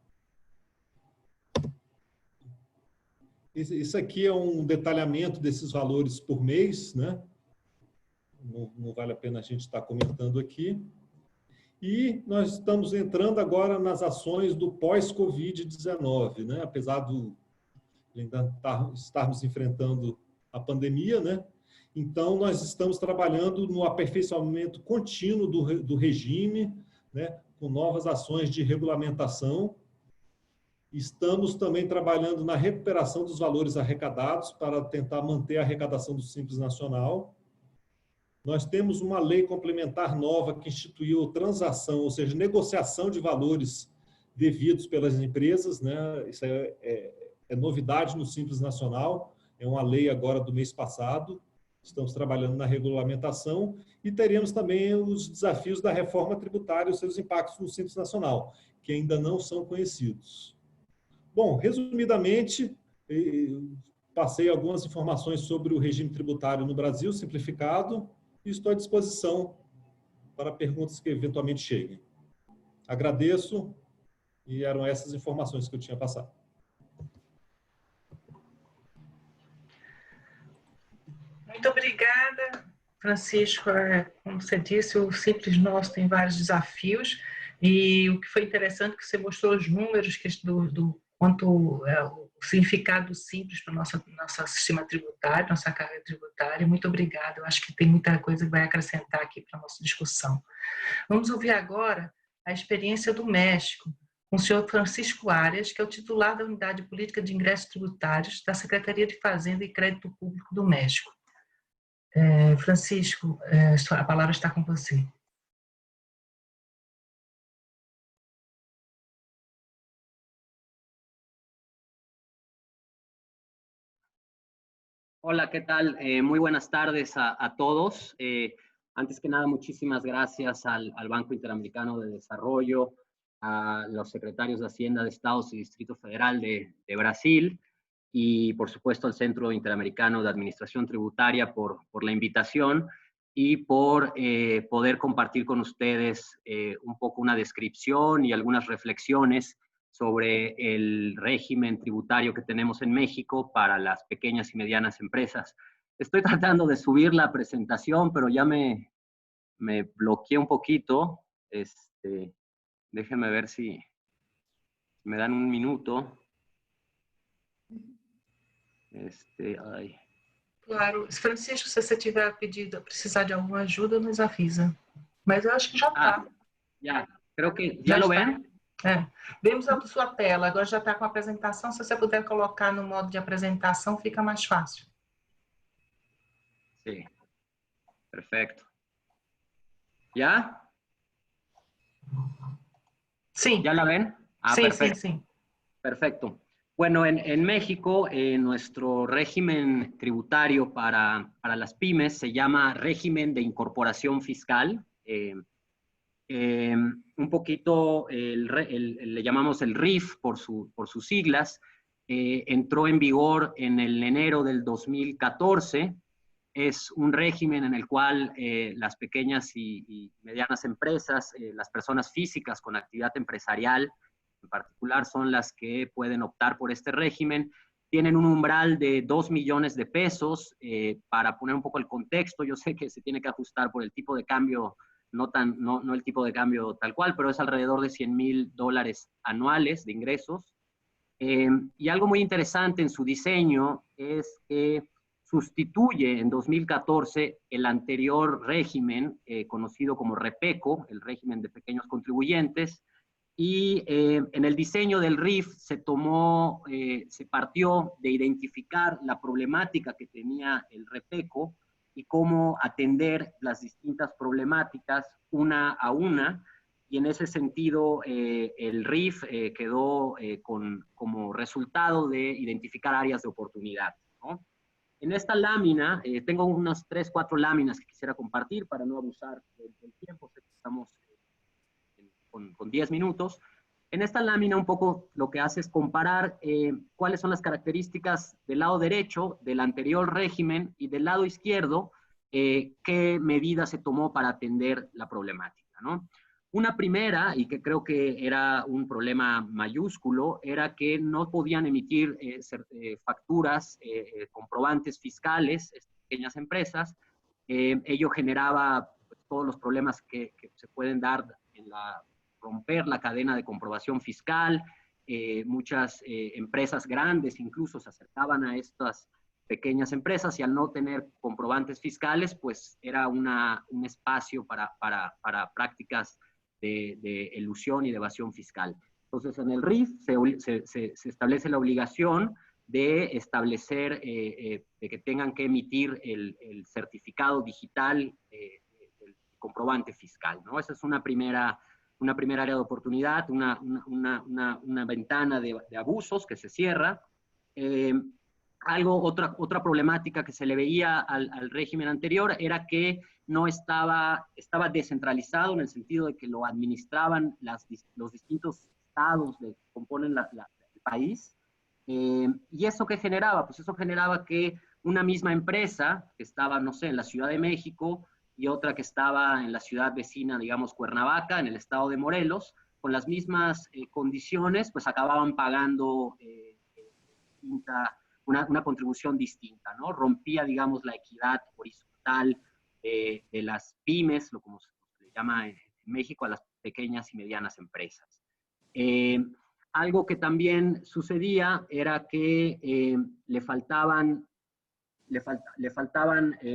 Isso aqui é um detalhamento desses valores por mês, né? Não vale a pena a gente estar comentando aqui. E nós estamos entrando agora nas ações do pós-Covid-19, né? Apesar de ainda estarmos enfrentando a pandemia, né? Então, nós estamos trabalhando no aperfeiçoamento contínuo do regime, né? Com novas ações de regulamentação. Estamos também trabalhando na recuperação dos valores arrecadados para tentar manter a arrecadação do Simples Nacional. Nós temos uma lei complementar nova que instituiu transação, ou seja, negociação de valores devidos pelas empresas, né? Isso é novidade no Simples Nacional, é uma lei agora do mês passado. Estamos trabalhando na regulamentação e teremos também os desafios da reforma tributária e os seus impactos no Simples Nacional, que ainda não são conhecidos. Bom, resumidamente, passei algumas informações sobre o regime tributário no Brasil, simplificado, e estou à disposição para perguntas que eventualmente cheguem. Agradeço, e eram essas informações que eu tinha passado. Muito obrigada, Francisco. Como você disse, o Simples Nosso tem vários desafios, e o que foi interessante é que você mostrou os números do quanto é o significado do Simples para o nosso sistema tributário, nossa carga tributária. Muito obrigada. Eu acho que tem muita coisa que vai acrescentar aqui para a nossa discussão. Vamos ouvir agora a experiência do México, com o senhor Francisco Arias, que é o titular da Unidade de Política de Ingressos Tributários da Secretaria de Fazenda e Crédito Público do México. Francisco, a palavra está com você. Hola, ¿qué tal? Muy buenas tardes a todos. Antes que nada, muchísimas gracias al Banco Interamericano de Desarrollo, a los secretarios de Hacienda de Estados y Distrito Federal de Brasil, y por supuesto al Centro Interamericano de Administración Tributaria por la invitación y por poder compartir con ustedes un poco una descripción y algunas reflexiones sobre el régimen tributario que tenemos en México para las pequeñas y medianas empresas. Estoy tratando de subir la presentación, pero ya me bloqueé un poquito. Déjenme ver si me dan un minuto. Ay. Claro. Francisco, se você tiver precisar de alguma ajuda, nos avisa. Mas eu acho que já está. Ya, creo que ya lo ven. Vemos a sua tela, agora já está com a apresentação. Se você puder colocar no modo de apresentação, fica mais fácil. Sí, perfecto. ¿Ya? Sí. ¿Ya la ven? Sí, perfecto. sí, sí. Perfecto. Bueno, en México, nuestro régimen tributario para las pymes se llama régimen de incorporación fiscal. Un poquito le llamamos el RIF por sus siglas. Entró en vigor en el enero del 2014. Es un régimen en el cual las pequeñas y medianas empresas, las personas físicas con actividad empresarial, en particular, son las que pueden optar por este régimen. Tienen un umbral de 2 millones de pesos. Para poner un poco el contexto, yo sé que se tiene que ajustar por el tipo de cambio, no el tipo de cambio tal cual, pero es alrededor de $100,000 anuales de ingresos. Y algo muy interesante en su diseño es que sustituye en 2014 el anterior régimen conocido como REPECO, el régimen de pequeños contribuyentes, y en el diseño del RIF se partió de identificar la problemática que tenía el REPECO y cómo atender las distintas problemáticas una a una, y en ese sentido el RIF quedó como resultado de identificar áreas de oportunidad, ¿no? En esta lámina, tengo unas 3, 4 láminas que quisiera compartir para no abusar del tiempo, sé que estamos con 10 minutos. En esta lámina un poco lo que hace es comparar cuáles son las características del lado derecho del anterior régimen y del lado izquierdo qué medidas se tomó para atender la problemática, ¿no? Una primera, y que creo que era un problema mayúsculo, era que no podían emitir facturas, comprobantes fiscales, estas pequeñas empresas. Ello generaba todos los problemas que se pueden dar en romper la cadena de comprobación fiscal. Muchas empresas grandes incluso se acercaban a estas pequeñas empresas y al no tener comprobantes fiscales, pues era un espacio para prácticas de elusión y de evasión fiscal. Entonces, en el RIF se establece la obligación de establecer, de que tengan que emitir el certificado digital del comprobante fiscal, ¿no? Esa es una primera área de oportunidad, una ventana de abusos que se cierra. Otra problemática que se le veía al régimen anterior era que no estaba descentralizado en el sentido de que lo administraban los distintos estados que componen el país. ¿Y eso qué generaba? Pues eso generaba que una misma empresa que estaba, no sé, en la Ciudad de México y otra que estaba en la ciudad vecina, digamos, Cuernavaca, en el estado de Morelos, con las mismas condiciones, pues acababan pagando una contribución distinta, ¿no? Rompía, digamos, la equidad horizontal de las pymes, como se le llama en México, a las pequeñas y medianas empresas. Algo que también sucedía era que le faltaban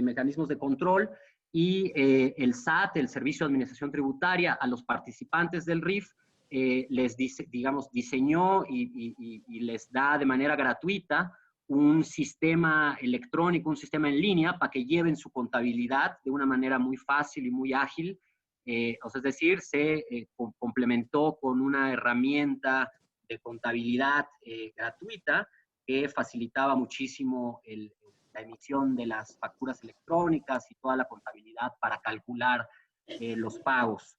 mecanismos de control y el SAT, el Servicio de Administración Tributaria, a los participantes del RIF les diseñó y les da de manera gratuita un sistema electrónico, un sistema en línea para que lleven su contabilidad de una manera muy fácil y muy ágil. Es decir, se complementó con una herramienta de contabilidad gratuita que facilitaba muchísimo la emisión de las facturas electrónicas y toda la contabilidad para calcular los pagos.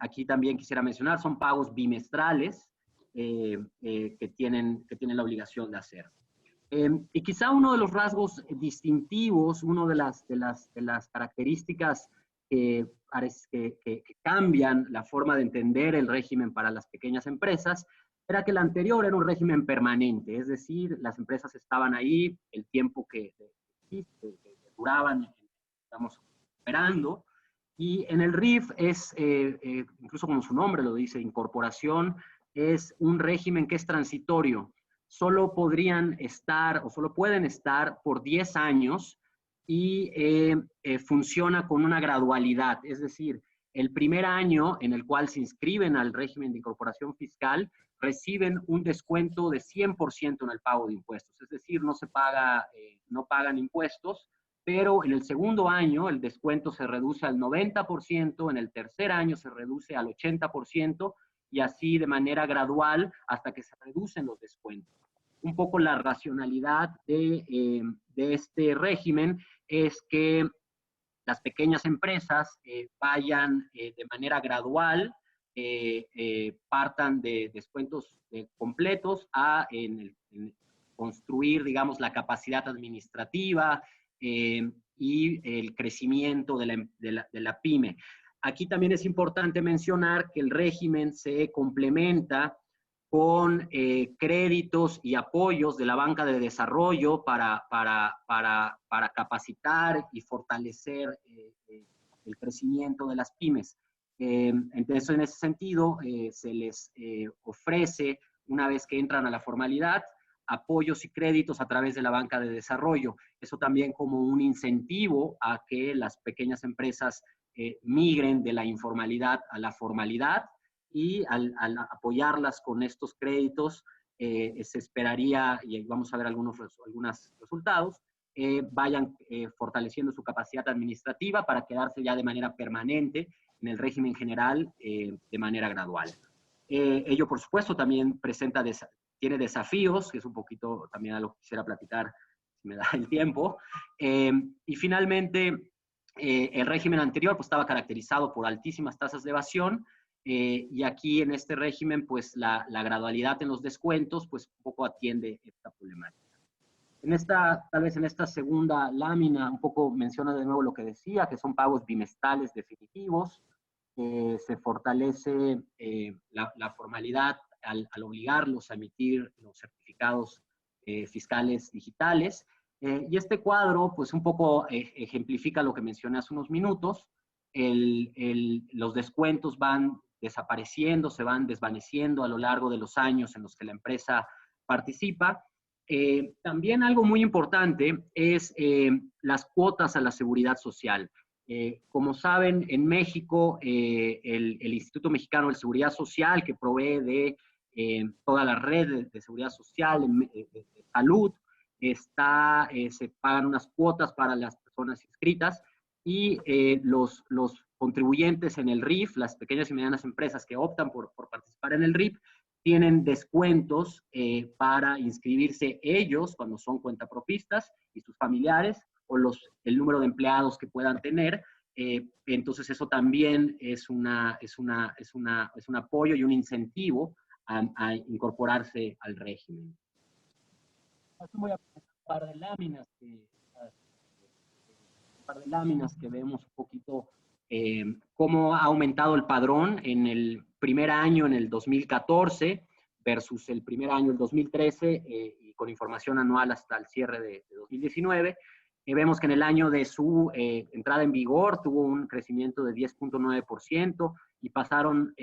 Aquí también quisiera mencionar, son pagos bimestrales que tienen la obligación de hacer. Y quizá uno de los rasgos distintivos, una de las características que cambian la forma de entender el régimen para las pequeñas empresas, era que el anterior era un régimen permanente, es decir, las empresas estaban ahí el tiempo que duraban, estamos operando, y en el RIF es, incluso como su nombre lo dice, incorporación, es un régimen que es transitorio. solo podrían estar o solo pueden estar por 10 años y funciona con una gradualidad, es decir, el primer año en el cual se inscriben al régimen de incorporación fiscal reciben un descuento de 100% en el pago de impuestos, es decir, no pagan impuestos, pero en el segundo año el descuento se reduce al 90%, en el tercer año se reduce al 80% y así de manera gradual hasta que se reducen los descuentos. Un poco la racionalidad de este régimen es que las pequeñas empresas vayan de manera gradual, partan de descuentos completos a en construir, digamos, la capacidad administrativa y el crecimiento de la pyme. Aquí también es importante mencionar que el régimen se complementa con créditos y apoyos de la banca de desarrollo para capacitar y fortalecer el crecimiento de las pymes. Entonces, en ese sentido, se les ofrece, una vez que entran a la formalidad, apoyos y créditos a través de la banca de desarrollo. Eso también como un incentivo a que las pequeñas empresas migren de la informalidad a la formalidad, y al apoyarlas con estos créditos se esperaría, y vamos a ver algunos resultados, vayan fortaleciendo su capacidad administrativa para quedarse ya de manera permanente en el régimen general de manera gradual. Ello, por supuesto, también tiene desafíos, que es un poquito también a lo que quisiera platicar, si me da el tiempo. Y finalmente, el régimen anterior pues, estaba caracterizado por altísimas tasas de evasión, y aquí en este régimen, pues la gradualidad en los descuentos, pues un poco atiende esta problemática. Tal vez en esta segunda lámina, un poco menciona de nuevo lo que decía, que son pagos bimestrales definitivos. Se fortalece la formalidad al obligarlos a emitir los certificados fiscales digitales. Y este cuadro, pues un poco ejemplifica lo que mencioné hace unos minutos. Los descuentos van desapareciendo, se van desvaneciendo a lo largo de los años en los que la empresa participa. También algo muy importante es las cuotas a la seguridad social. Como saben, en México, el Instituto Mexicano de Seguridad Social, que provee de toda la red de seguridad social, de salud, se pagan unas cuotas para las personas inscritas, y los contribuyentes en el RIF, las pequeñas y medianas empresas que optan por participar en el RIF, tienen descuentos para inscribirse ellos cuando son cuentapropistas y sus familiares, o el número de empleados que puedan tener. Entonces eso también es un apoyo y un incentivo a incorporarse al régimen. Voy a poner un par de láminas que vemos un poquito cómo ha aumentado el padrón en el primer año, en el 2014, versus el primer año, el 2013, y con información anual hasta el cierre de 2019. Vemos que en el año de su entrada en vigor tuvo un crecimiento de 10.9% y pasaron,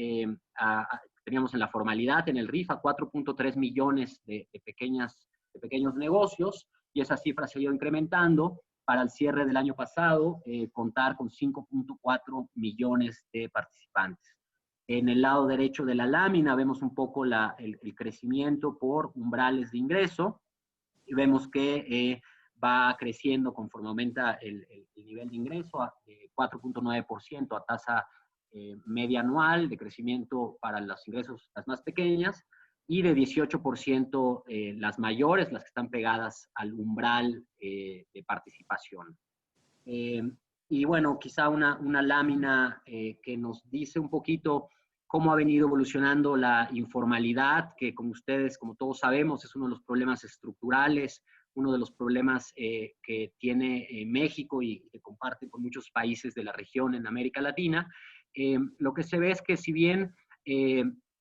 teníamos en la formalidad, en el RIF, a 4.3 millones de pequeños negocios, y esa cifra se ha ido incrementando para el cierre del año pasado, contar con 5.4 millones de participantes. En el lado derecho de la lámina vemos un poco el crecimiento por umbrales de ingreso, y vemos que va creciendo conforme aumenta el nivel de ingreso, de 4.9% a tasa media anual de crecimiento para los ingresos las más pequeñas, y de 18% las mayores, las que están pegadas al umbral de participación. Y bueno, quizá una lámina que nos dice un poquito cómo ha venido evolucionando la informalidad, que como todos sabemos, es uno de los problemas estructurales, uno de los problemas que tiene México y que comparte con muchos países de la región en América Latina. Lo que se ve es que si bien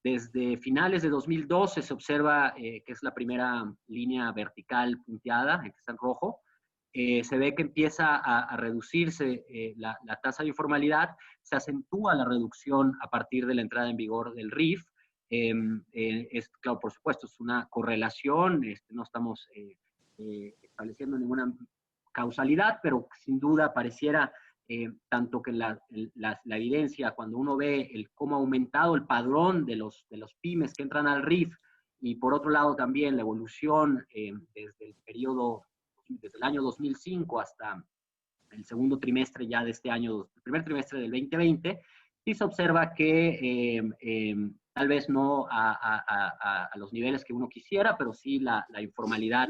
desde finales de 2012 se observa que es la primera línea vertical punteada, que está en rojo, se ve que empieza a reducirse la tasa de informalidad, se acentúa la reducción a partir de la entrada en vigor del RIF, Es, claro, por supuesto, es una correlación, no estamos estableciendo ninguna causalidad, pero sin duda pareciera tanto que la evidencia, cuando uno ve cómo ha aumentado el padrón de los pymes que entran al RIF, y por otro lado también la evolución desde el año 2005 hasta el segundo trimestre ya de este año, el primer trimestre del 2020, sí se observa que tal vez no a los niveles que uno quisiera, pero sí la informalidad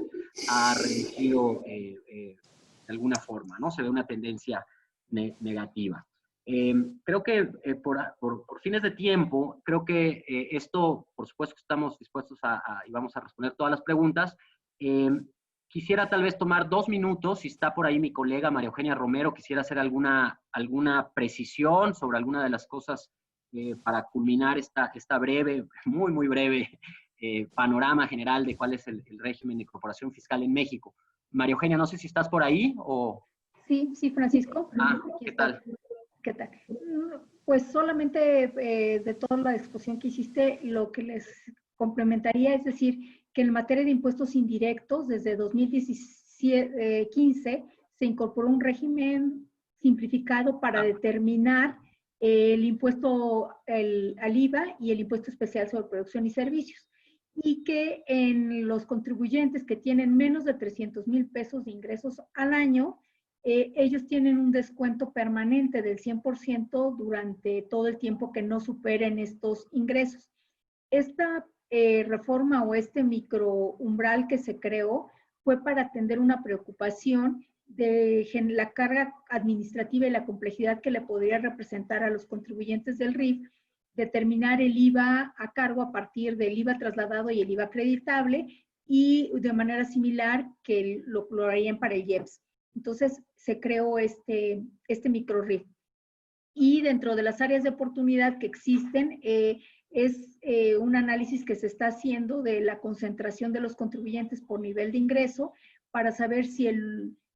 ha reducido de alguna forma, ¿no? Se ve una tendencia negativa. Creo que por fines de tiempo, creo que esto, por supuesto que estamos dispuestos y vamos a responder todas las preguntas. Quisiera tal vez tomar 2 minutos, si está por ahí mi colega María Eugenia Romero, quisiera hacer alguna precisión sobre alguna de las cosas para culminar esta breve, muy breve panorama general de cuál es el régimen de incorporación fiscal en México. María Eugenia, no sé si estás por ahí o... Sí, Francisco. ¿Qué tal? ¿Qué tal? Pues solamente de toda la exposición que hiciste, lo que les complementaría es decir, que en materia de impuestos indirectos, desde 2015 se incorporó un régimen simplificado para determinar el impuesto al IVA y el impuesto especial sobre producción y servicios. Y que en los contribuyentes que tienen menos de 300,000 pesos de ingresos al año, ellos tienen un descuento permanente del 100% durante todo el tiempo que no superen estos ingresos. Esta reforma o este microumbral que se creó fue para atender una preocupación de la carga administrativa y la complejidad que le podría representar a los contribuyentes del RIF determinar el IVA a cargo a partir del IVA trasladado y el IVA acreditable, y de manera similar que lo harían para el IEPS. Entonces se creó este micro RIF. Y dentro de las áreas de oportunidad que existen, es un análisis que se está haciendo de la concentración de los contribuyentes por nivel de ingreso para saber si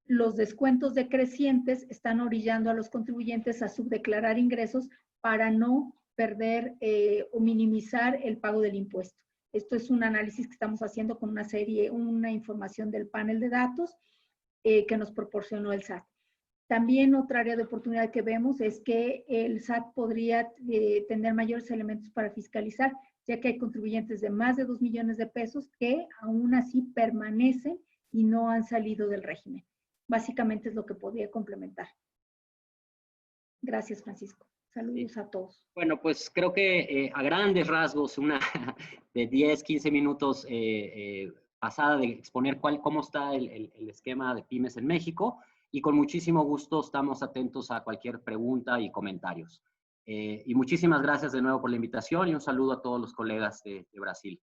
los descuentos decrecientes están orillando a los contribuyentes a subdeclarar ingresos para no perder o minimizar el pago del impuesto. Esto es un análisis que estamos haciendo con una información del panel de datos que nos proporcionó el SAT. También otra área de oportunidad que vemos es que el SAT podría tener mayores elementos para fiscalizar, ya que hay contribuyentes de más de 2 millones de pesos que aún así permanecen y no han salido del régimen. Básicamente es lo que podría complementar. Gracias, Francisco. Saludos a todos. Bueno, pues creo que a grandes rasgos, una de 10, 15 minutos pasada de exponer cómo está el esquema de pymes en México, y con muchísimo gusto estamos atentos a cualquier pregunta y comentarios. Y muchísimas gracias de nuevo por la invitación y un saludo a todos los colegas de Brasil.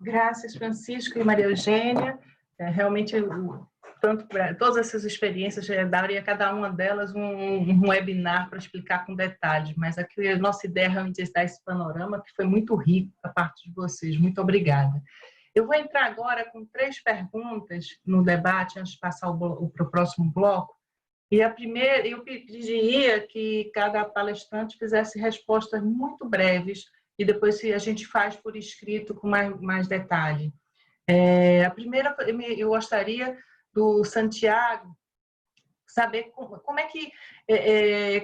Graças, Francisco e Maria Eugênia. Realmente, todas essas experiências, daria a cada uma delas um webinar para explicar com detalhes, mas aqui a nossa ideia é realmente dar esse panorama que foi muito rico da parte de vocês. Muito obrigada. Eu vou entrar agora com 3 perguntas no debate, antes de passar para o próximo bloco. E a primeira, eu pediria que cada palestrante fizesse respostas muito breves, e depois a gente faz por escrito com mais detalhe. A primeira, eu gostaria do Santiago saber como é que,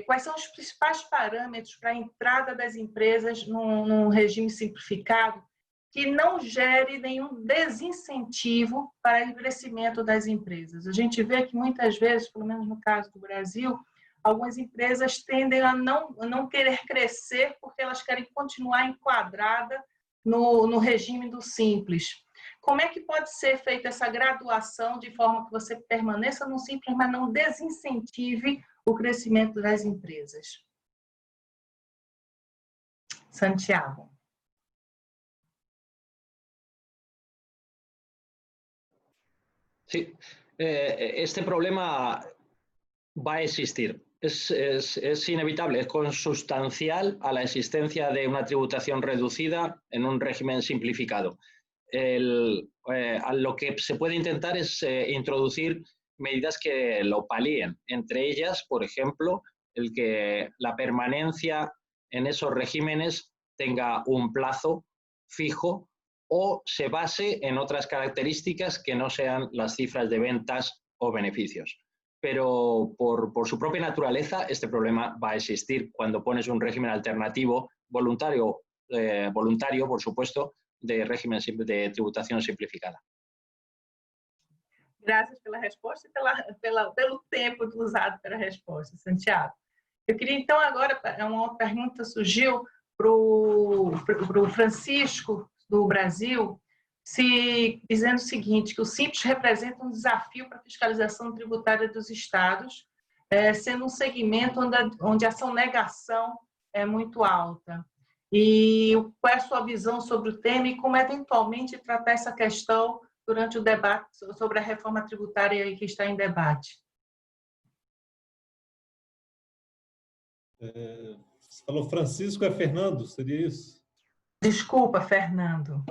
quais são os principais parâmetros para a entrada das empresas num regime simplificado que não gere nenhum desincentivo para o crescimento das empresas. A gente vê que muitas vezes, pelo menos no caso do Brasil, algumas empresas tendem a não querer crescer porque elas querem continuar enquadradas no regime do Simples. Como é que pode ser feita essa graduação de forma que você permaneça no Simples, mas não desincentive o crescimento das empresas? Santiago. Sí, este problema va a existir. Es inevitable, es consustancial a la existencia de una tributación reducida en un régimen simplificado. A lo que se puede intentar es introducir medidas que lo palíen. Entre ellas, por ejemplo, la permanencia en esos regímenes tenga un plazo fijo o se base en otras características que no sean las cifras de ventas o beneficios. Pero por su propia naturaleza este problema va a existir cuando pones un régimen alternativo voluntario, por supuesto, de régimen de tributación simplificada. Graças pela resposta e pelo tempo usado pela resposta, Santiago. Eu queria, então, agora, uma pergunta surgiu para o Francisco, do Brasil, dizendo o seguinte, que o Simples representa um desafio para a fiscalização tributária dos estados, sendo um segmento onde a sonegação é muito alta. E qual é a sua visão sobre o tema e como eventualmente tratar essa questão durante o debate sobre a reforma tributária que está em debate? Você falou Francisco, é Fernando, seria isso? Desculpa, Fernando.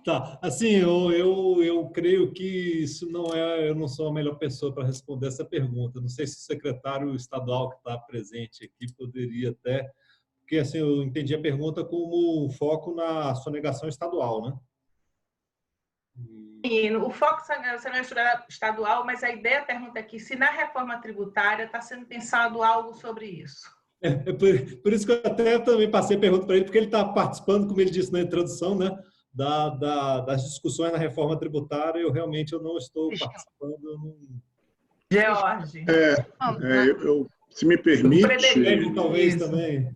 Tá, assim, eu creio que isso não é, eu não sou a melhor pessoa para responder essa pergunta. Não sei se o secretário estadual que está presente aqui poderia até, porque assim, eu entendi a pergunta como um foco na sonegação estadual, né? E o foco é estadual, mas a ideia da pergunta aqui, se na reforma tributária está sendo pensado algo sobre isso. Por isso que eu até também passei a pergunta para ele, porque ele está participando, como ele disse na introdução, né, das discussões na reforma tributária. Eu realmente não estou participando. George. Se me permite... Talvez também...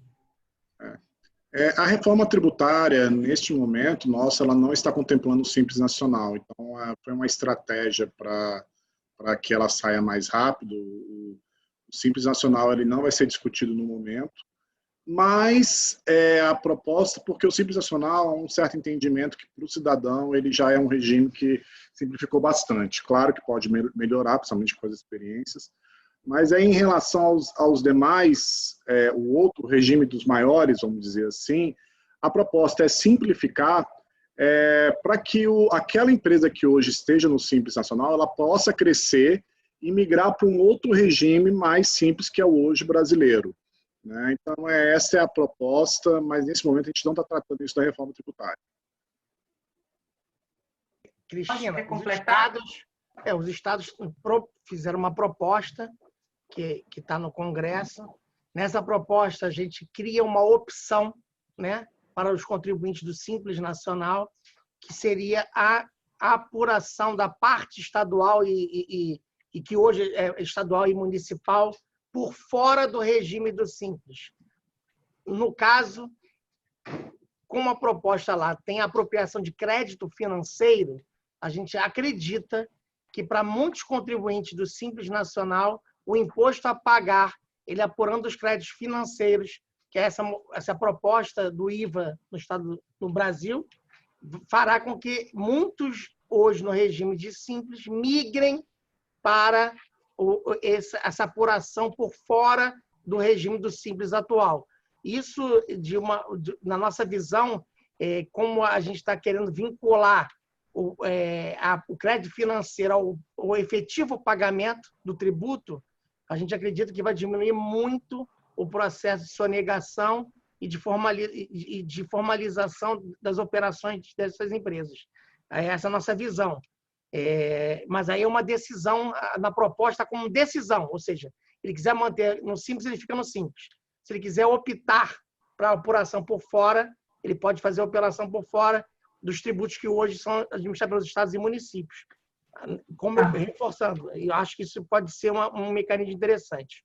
A reforma tributária, neste momento, ela não está contemplando o Simples Nacional. Então, foi uma estratégia para que ela saia mais rápido. O Simples Nacional ele não vai ser discutido no momento, mas a proposta, porque o Simples Nacional há um certo entendimento que, para o cidadão, ele já é um regime que simplificou bastante. Claro que pode melhorar, principalmente com as experiências, mas aí, em relação aos demais, o outro regime dos maiores, vamos dizer assim, a proposta é simplificar para que aquela empresa que hoje esteja no Simples Nacional, ela possa crescer e migrar para um outro regime mais simples, que é o hoje brasileiro, né? Então, essa é a proposta, mas nesse momento a gente não está tratando isso da reforma tributária. Cristina, os estados fizeram uma proposta que está no Congresso. Nessa proposta, a gente cria uma opção, né, para os contribuintes do Simples Nacional, que seria a apuração da parte estadual e que hoje é estadual e municipal por fora do regime do Simples. No caso, como a proposta lá tem apropriação de crédito financeiro, a gente acredita que para muitos contribuintes do Simples Nacional, o imposto a pagar, ele apurando os créditos financeiros, que é essa proposta do IVA no Brasil, fará com que muitos, hoje no regime de Simples, migrem para essa apuração por fora do regime do Simples atual. Isso, na nossa visão, como a gente está querendo vincular o crédito financeiro ao efetivo pagamento do tributo, a gente acredita que vai diminuir muito o processo de sonegação e de formalização das operações dessas empresas. Essa é a nossa visão. Mas aí é uma decisão, na proposta como decisão, ou seja, ele quiser manter no Simples, ele fica no Simples. Se ele quiser optar para a apuração por fora, ele pode fazer a operação por fora dos tributos que hoje são administrados pelos estados e municípios. Como reforçando, eu acho que isso pode ser um mecanismo interessante.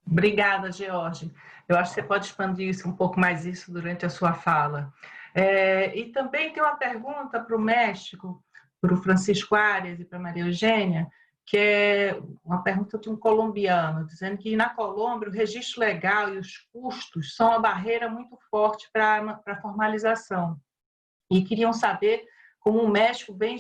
Obrigada, George. Eu acho que você pode expandir isso um pouco mais durante a sua fala. E também tem uma pergunta para o México, para o Francisco Arias e para a Maria Eugênia, que é uma pergunta de um colombiano, dizendo que na Colômbia o registro legal e os custos são uma barreira muito forte para a formalização. E queriam saber como o México vem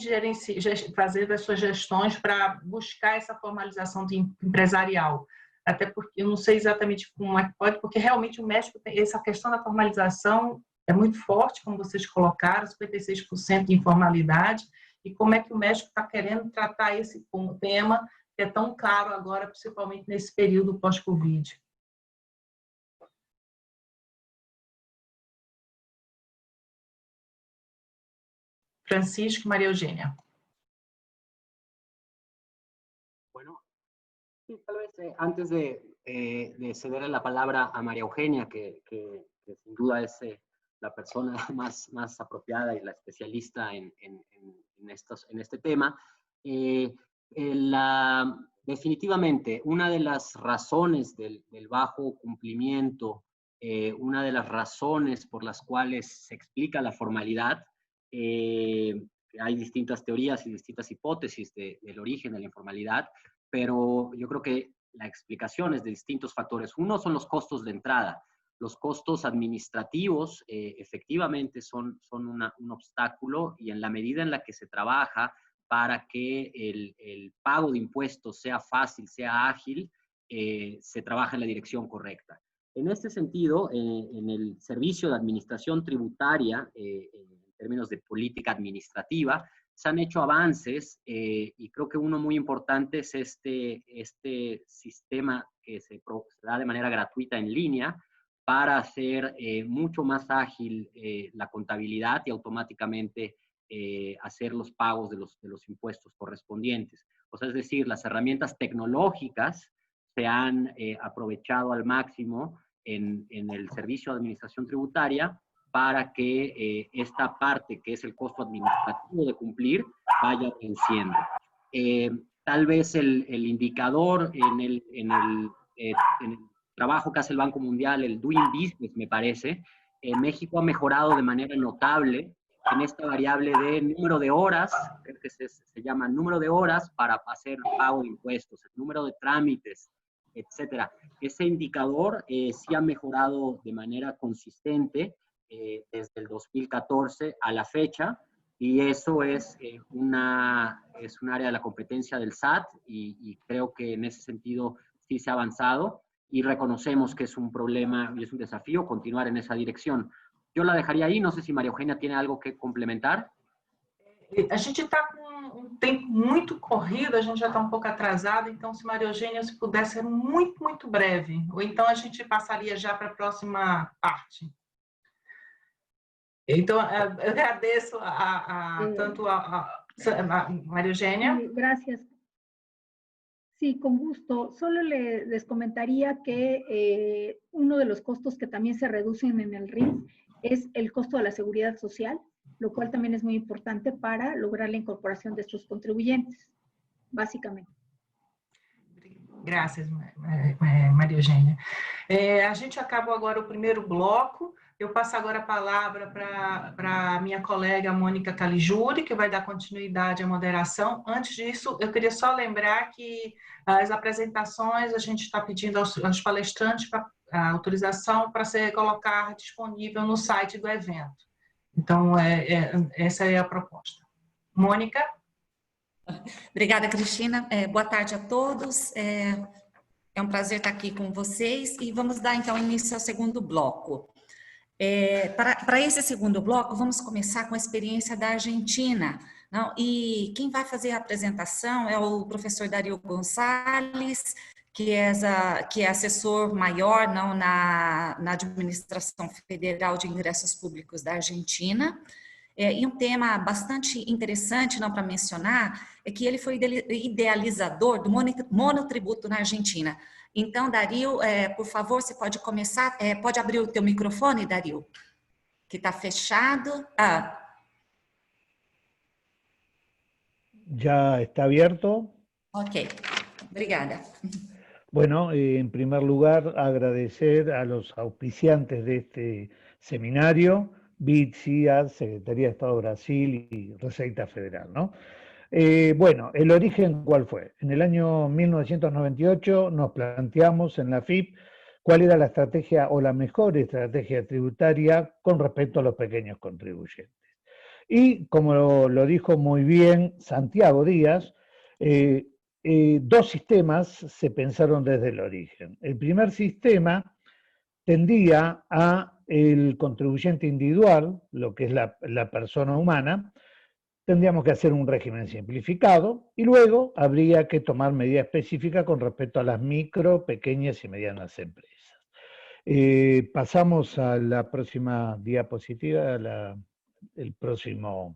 fazendo as suas gestões para buscar essa formalização empresarial. Até porque eu não sei exatamente como é que pode, porque realmente o México tem essa questão da formalização é muito forte, como vocês colocaram, 56% de informalidade, e como é que o México está querendo tratar esse tema que é tão caro agora, principalmente nesse período pós-Covid. Francisco y María Eugenia. Bueno, sí, tal vez antes de cederle la palabra a María Eugenia, que sin duda es la persona más apropiada y la especialista en este tema, definitivamente una de las razones del bajo cumplimiento, una de las razones por las cuales se explica la formalidad, hay distintas teorías y distintas hipótesis del origen de la informalidad, pero yo creo que la explicación es de distintos factores. Uno son los costos de entrada. Los costos administrativos efectivamente son un obstáculo, y en la medida en la que se trabaja para que el pago de impuestos sea fácil, sea ágil, se trabaja en la dirección correcta. En este sentido, en el Servicio de Administración Tributaria, en términos de política administrativa, se han hecho avances, y creo que uno muy importante es este sistema que se da de manera gratuita en línea para hacer mucho más ágil la contabilidad y automáticamente hacer los pagos de los impuestos correspondientes. O sea, es decir, las herramientas tecnológicas se han aprovechado al máximo en el Servicio de Administración Tributaria para que esta parte, que es el costo administrativo de cumplir, vaya venciendo. Tal vez el indicador en el trabajo que hace el Banco Mundial, el Doing Business, me parece, México ha mejorado de manera notable en esta variable de número de horas, que se llama número de horas para hacer pago de impuestos, el número de trámites, etcétera. Ese indicador sí ha mejorado de manera consistente desde el 2014 a la fecha, y eso es un área de la competencia del SAT, y creo que en ese sentido sí se ha avanzado, y reconocemos que es un problema y es un desafío continuar en esa dirección. Yo la dejaría ahí, no sé si María Eugenia tiene algo que complementar. A gente está com tempo muito corrido, a gente já está um pouco atrasado, então se Maria Eugênia, se puder ser muito breve, ou então a gente passaria já para a próxima parte. Então, eu agradeço tanto a María Eugenia. Gracias. Sí, con gusto. Solo les comentaría que uno de los costos que también se reducen en el RIS es el costo de la seguridad social, lo cual también es muy importante para lograr la incorporación de estos contribuyentes, básicamente. Graças, Maria Eugênia. A gente acabou agora o primeiro bloco. Eu passo agora a palavra para a minha colega Mônica Caligiuri, que vai dar continuidade à moderação. Antes disso, eu queria só lembrar que as apresentações, a gente está pedindo aos palestrantes a autorização para se colocar disponível no site do evento. Então, essa é a proposta. Mônica? Obrigada, Cristina. Boa tarde a todos. É um prazer estar aqui com vocês, e vamos dar então início ao segundo bloco. Para esse segundo bloco, vamos começar com a experiência da Argentina. Não? E quem vai fazer a apresentação é o professor Dario Gonçalves, que é assessor maior na Administração Federal de Ingressos Públicos da Argentina. E um tema bastante interessante, não para mencionar, é que ele foi idealizador do monotributo na Argentina. Então, Dario, por favor, você pode começar, pode abrir o teu microfone, Dario, que está fechado. ¿Ya está abierto? Ok, obrigada. Bueno, en primer lugar, agradecer a los auspiciantes de este seminario, BID, CIAD, Secretaría de Estado de Brasil y Receita Federal, ¿no? Bueno, el origen, ¿cuál fue? En el año 1998 nos planteamos en la FIP cuál era la estrategia o la mejor estrategia tributaria con respecto a los pequeños contribuyentes. Y como lo dijo muy bien Santiago Díaz, dos sistemas se pensaron desde el origen. El primer sistema tendía a el contribuyente individual, lo que es la persona humana. Tendríamos que hacer un régimen simplificado y luego habría que tomar medidas específicas con respecto a las micro, pequeñas y medianas empresas. Pasamos a la próxima diapositiva, el próximo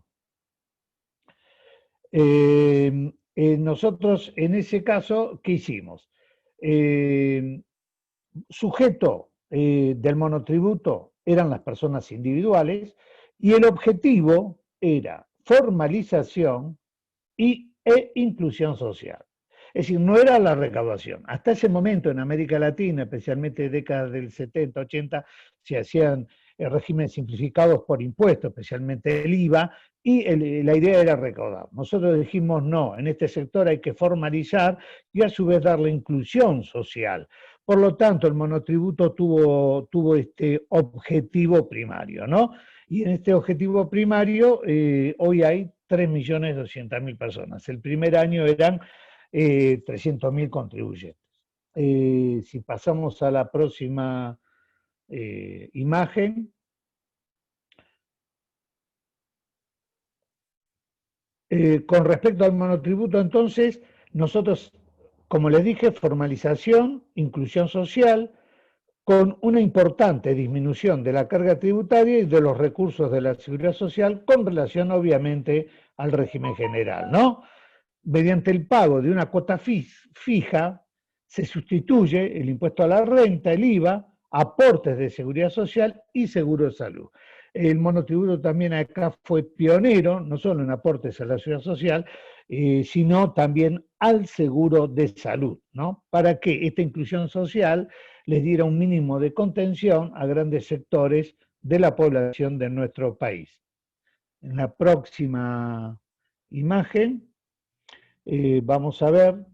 Nosotros, en ese caso, ¿qué hicimos? Sujeto del monotributo eran las personas individuales y el objetivo era formalización e inclusión social. Es decir, no era la recaudación. Hasta ese momento en América Latina, especialmente en décadas del 70, 80, se hacían regímenes simplificados por impuestos, especialmente el IVA, y la idea era recaudar. Nosotros dijimos no, en este sector hay que formalizar y a su vez dar la inclusión social. Por lo tanto, el monotributo tuvo este objetivo primario, ¿no? Y en este objetivo primario, hoy hay 3.200.000 personas. El primer año eran 300.000 contribuyentes. Si pasamos a la próxima imagen. Con respecto al monotributo, entonces, nosotros, como les dije, formalización, inclusión social, con una importante disminución de la carga tributaria y de los recursos de la seguridad social con relación, obviamente, al régimen general, ¿no? Mediante el pago de una cuota fija, se sustituye el impuesto a la renta, el IVA, aportes de seguridad social y seguro de salud. El monotributo también acá fue pionero, no solo en aportes a la seguridad social, sino también al seguro de salud, ¿no? Para que esta inclusión social les diera un mínimo de contención a grandes sectores de la población de nuestro país. En la próxima imagen vamos a ver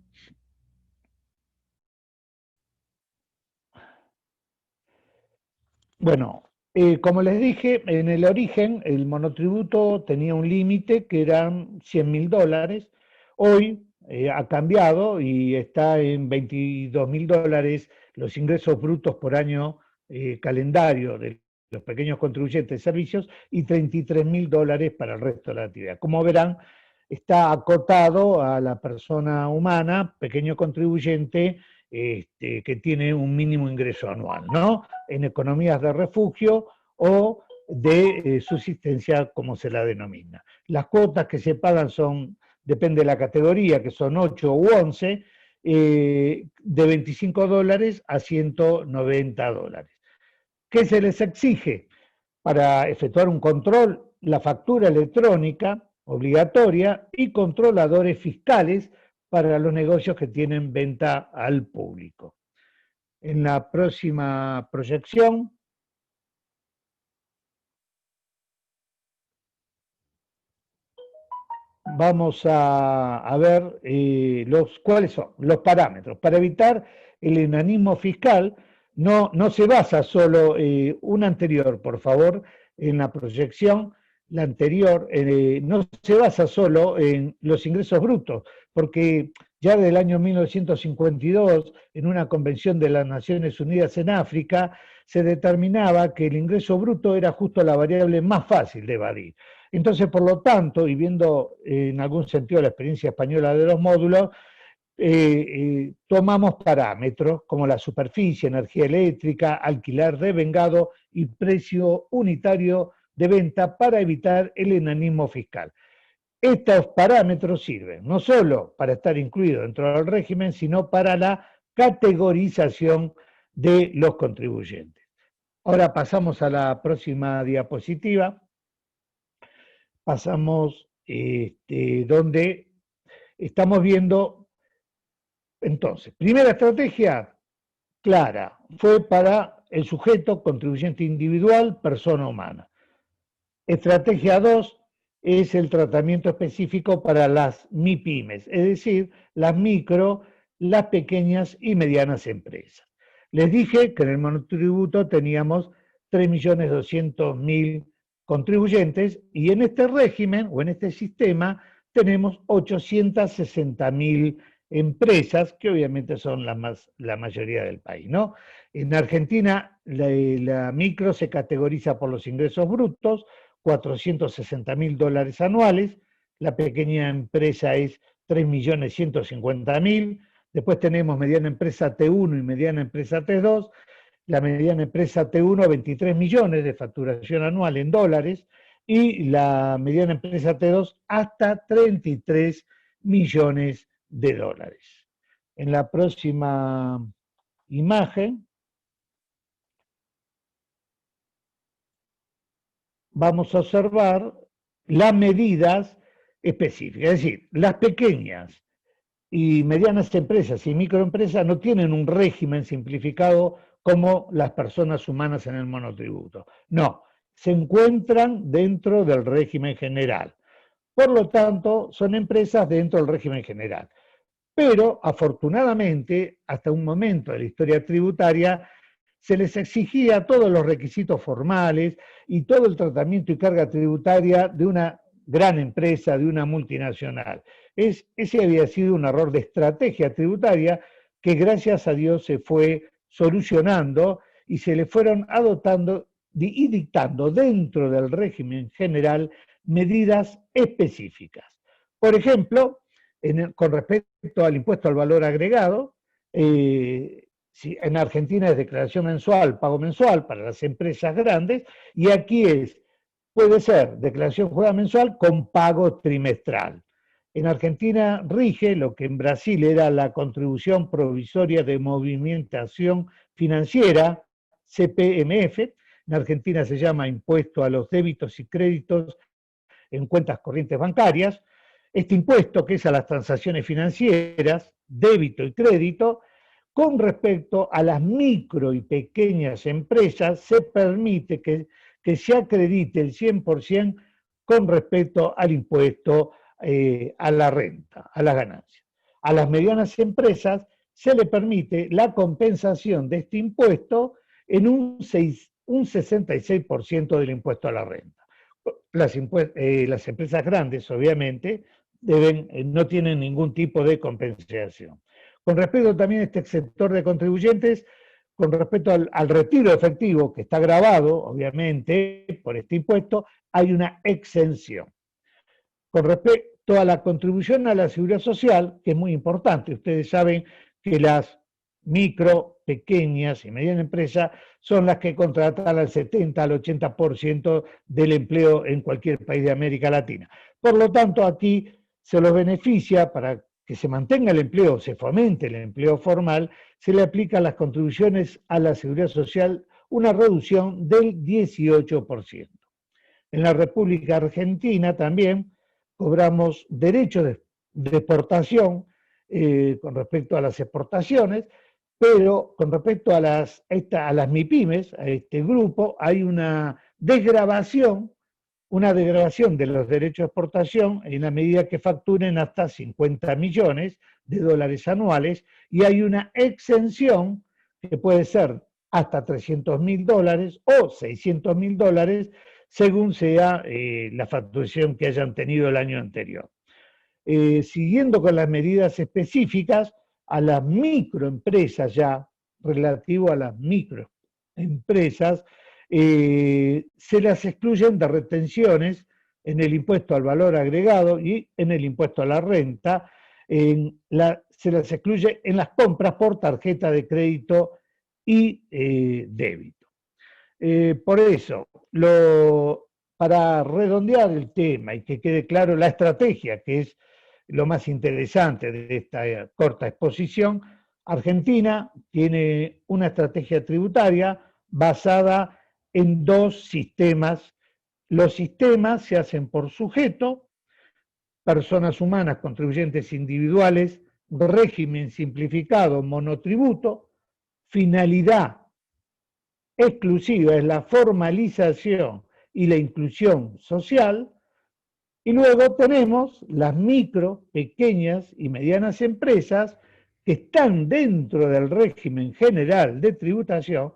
bueno, como les dije, en el origen el monotributo tenía un límite que eran $100.000. Hoy ha cambiado y está en $22.000 los ingresos brutos por año calendario de los pequeños contribuyentes de servicios y $33.000 para el resto de la actividad. Como verán, está acotado a la persona humana, pequeño contribuyente, que tiene un mínimo ingreso anual, ¿no? En economías de refugio o de subsistencia, como se la denomina. Las cuotas que se pagan depende de la categoría, que son 8 u 11, de $25 a $190. ¿Qué se les exige? Para efectuar un control, la factura electrónica obligatoria y controladores fiscales para los negocios que tienen venta al público. En la próxima proyección vamos a ver cuáles son los parámetros. Para evitar el enanismo fiscal, no se basa solo, una anterior, por favor, en la proyección, la anterior, no se basa solo en los ingresos brutos, porque ya del año 1952, en una convención de las Naciones Unidas en África, se determinaba que el ingreso bruto era justo la variable más fácil de evadir. Entonces, por lo tanto, y viendo en algún sentido la experiencia española de los módulos, tomamos parámetros como la superficie, energía eléctrica, alquiler devengado y precio unitario de venta para evitar el enanismo fiscal. Estos parámetros sirven no solo para estar incluidos dentro del régimen, sino para la categorización de los contribuyentes. Ahora pasamos a la próxima diapositiva. Pasamos donde estamos viendo, entonces, primera estrategia clara, fue para el sujeto contribuyente individual, persona humana. Estrategia 2 es el tratamiento específico para las MIPYMES, es decir, las micro, las pequeñas y medianas empresas. Les dije que en el monotributo teníamos 3.200.000 contribuyentes y en este régimen o en este sistema tenemos 860.000 empresas, que obviamente son la mayoría del país, ¿no? En Argentina la micro se categoriza por los ingresos brutos, $460.000 anuales, la pequeña empresa es 3.150.000, después tenemos mediana empresa T1 y mediana empresa T2, la mediana empresa T1 23 millones de facturación anual en dólares, y la mediana empresa T2 hasta 33 millones de dólares. En la próxima imagen vamos a observar las medidas específicas, es decir, las pequeñas y medianas empresas y microempresas no tienen un régimen simplificado como las personas humanas en el monotributo. No, se encuentran dentro del régimen general. Por lo tanto, son empresas dentro del régimen general. Pero, afortunadamente, hasta un momento de la historia tributaria, se les exigía todos los requisitos formales y todo el tratamiento y carga tributaria de una gran empresa, de una multinacional. Ese había sido un error de estrategia tributaria que, gracias a Dios, se fue solucionando y se le fueron adoptando y dictando dentro del régimen general medidas específicas. Por ejemplo, con respecto al impuesto al valor agregado, si en Argentina es declaración mensual, pago mensual para las empresas grandes, y aquí puede ser declaración jurada mensual con pago trimestral. En Argentina rige lo que en Brasil era la contribución provisoria de movimentación financiera, CPMF. En Argentina se llama impuesto a los débitos y créditos en cuentas corrientes bancarias. Este impuesto, que es a las transacciones financieras, débito y crédito, con respecto a las micro y pequeñas empresas, se permite que se acredite el 100% con respecto al impuesto a la renta, a las ganancias. A las medianas empresas se le permite la compensación de este impuesto en un 66% del impuesto a la renta. Las empresas grandes, obviamente, no tienen ningún tipo de compensación. Con respecto también a este sector de contribuyentes, con respecto al retiro efectivo, que está grabado, obviamente, por este impuesto, hay una exención. Con respecto a la contribución a la seguridad social, que es muy importante, ustedes saben que las micro, pequeñas y medianas empresas son las que contratan al 70 al 80% del empleo en cualquier país de América Latina. Por lo tanto, aquí se los beneficia para que se mantenga el empleo, se fomente el empleo formal, se le aplican las contribuciones a la seguridad social, una reducción del 18%. En la República Argentina también cobramos derechos de exportación con respecto a las exportaciones, pero con respecto a las MIPYMES, a este grupo, hay una desgravación de los derechos de exportación en la medida que facturen hasta 50 millones de dólares anuales, y hay una exención que puede ser hasta 300.000 dólares o 600.000 dólares, según sea la facturación que hayan tenido el año anterior. Siguiendo con las medidas específicas, a las microempresas ya, relativo a las microempresas, se las excluyen de retenciones en el impuesto al valor agregado y en el impuesto a la renta, se las excluye en las compras por tarjeta de crédito y débito. Por eso, para redondear el tema y que quede claro la estrategia, que es lo más interesante de esta corta exposición, Argentina tiene una estrategia tributaria basada en dos sistemas. Los sistemas se hacen por sujeto, personas humanas, contribuyentes individuales, régimen simplificado, monotributo, finalidad exclusiva es la formalización y la inclusión social, y luego tenemos las micro, pequeñas y medianas empresas que están dentro del régimen general de tributación,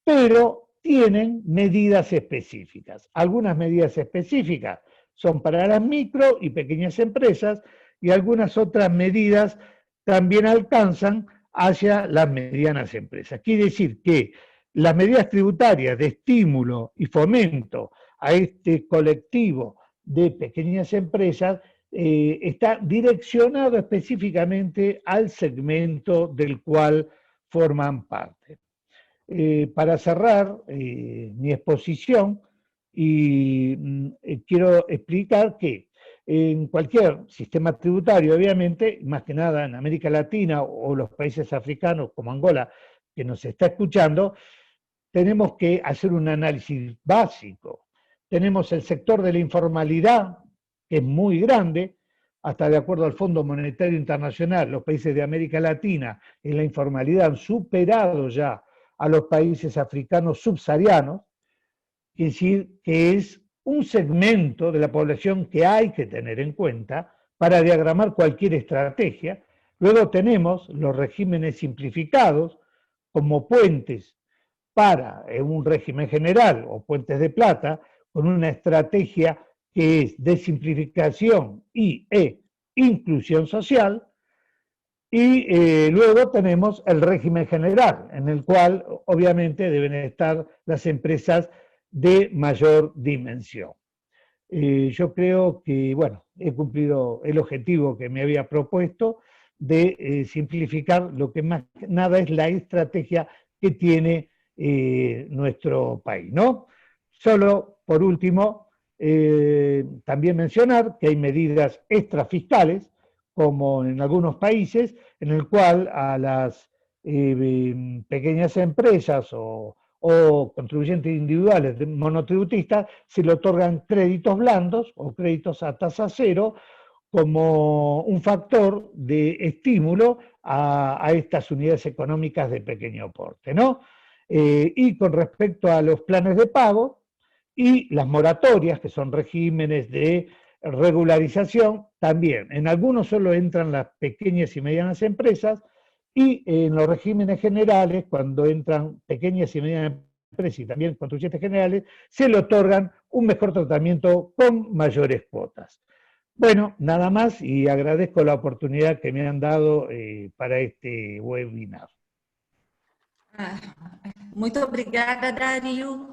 pero tienen medidas específicas. Algunas medidas específicas son para las micro y pequeñas empresas, y algunas otras medidas también alcanzan hacia las medianas empresas. Quiere decir que las medidas tributarias de estímulo y fomento a este colectivo de pequeñas empresas está direccionado específicamente al segmento del cual forman parte. Para cerrar mi exposición, Y quiero explicar que en cualquier sistema tributario, obviamente, más que nada en América Latina o los países africanos como Angola, que nos está escuchando, tenemos que hacer un análisis básico. Tenemos el sector de la informalidad, que es muy grande, hasta de acuerdo al Fondo Monetario Internacional, los países de América Latina en la informalidad han superado ya a los países africanos subsaharianos, es decir, que es un segmento de la población que hay que tener en cuenta para diagramar cualquier estrategia. Luego tenemos los regímenes simplificados como puentes para un régimen general o puentes de plata, con una estrategia que es de simplificación e inclusión social, y luego tenemos el régimen general, en el cual obviamente deben estar las empresas de mayor dimensión. Yo creo que, bueno, he cumplido el objetivo que me había propuesto de simplificar lo que más nada es la estrategia que tiene nuestro país, ¿no? Solo, por último, también mencionar que hay medidas extrafiscales, como en algunos países, en el cual a las pequeñas empresas o contribuyentes individuales monotributistas se le otorgan créditos blandos o créditos a tasa cero como un factor de estímulo a estas unidades económicas de pequeño porte, ¿no? Y con respecto a los planes de pago y las moratorias, que son regímenes de regularización, también en algunos solo entran las pequeñas y medianas empresas, y en los regímenes generales, cuando entran pequeñas y medianas empresas y también contribuyentes generales, se le otorgan un mejor tratamiento con mayores cuotas. Bueno, nada más, y agradezco la oportunidad que me han dado para este webinar. Muito obrigada, Dario.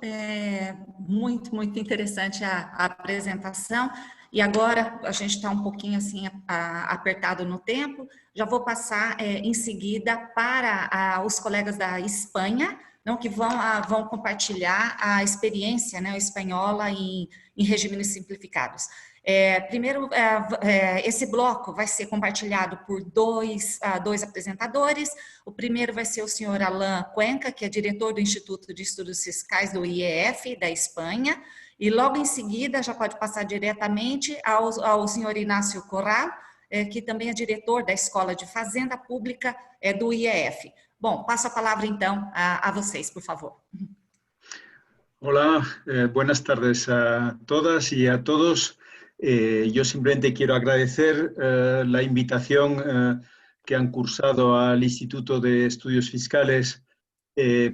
Muito interessante a apresentação. E agora a gente está um pouquinho assim apertado no tempo. Já vou passar em seguida para os colegas da Espanha, não, que vão compartilhar a experiência, né, espanhola em regimes simplificados. Primeiro, esse bloco vai ser compartilhado por dois apresentadores. O primeiro vai ser o senhor Alain Cuenca, que é diretor do Instituto de Estudos Fiscais do IEF, da Espanha, e logo em seguida já pode passar diretamente ao senhor Inácio Corral, que também é diretor da Escola de Fazenda Pública do IEF. Bom, passo a palavra então a vocês, por favor. Hola, buenas tardes a todas y a todos. Yo simplemente quiero agradecer la invitación que han cursado al Instituto de Estudios Fiscales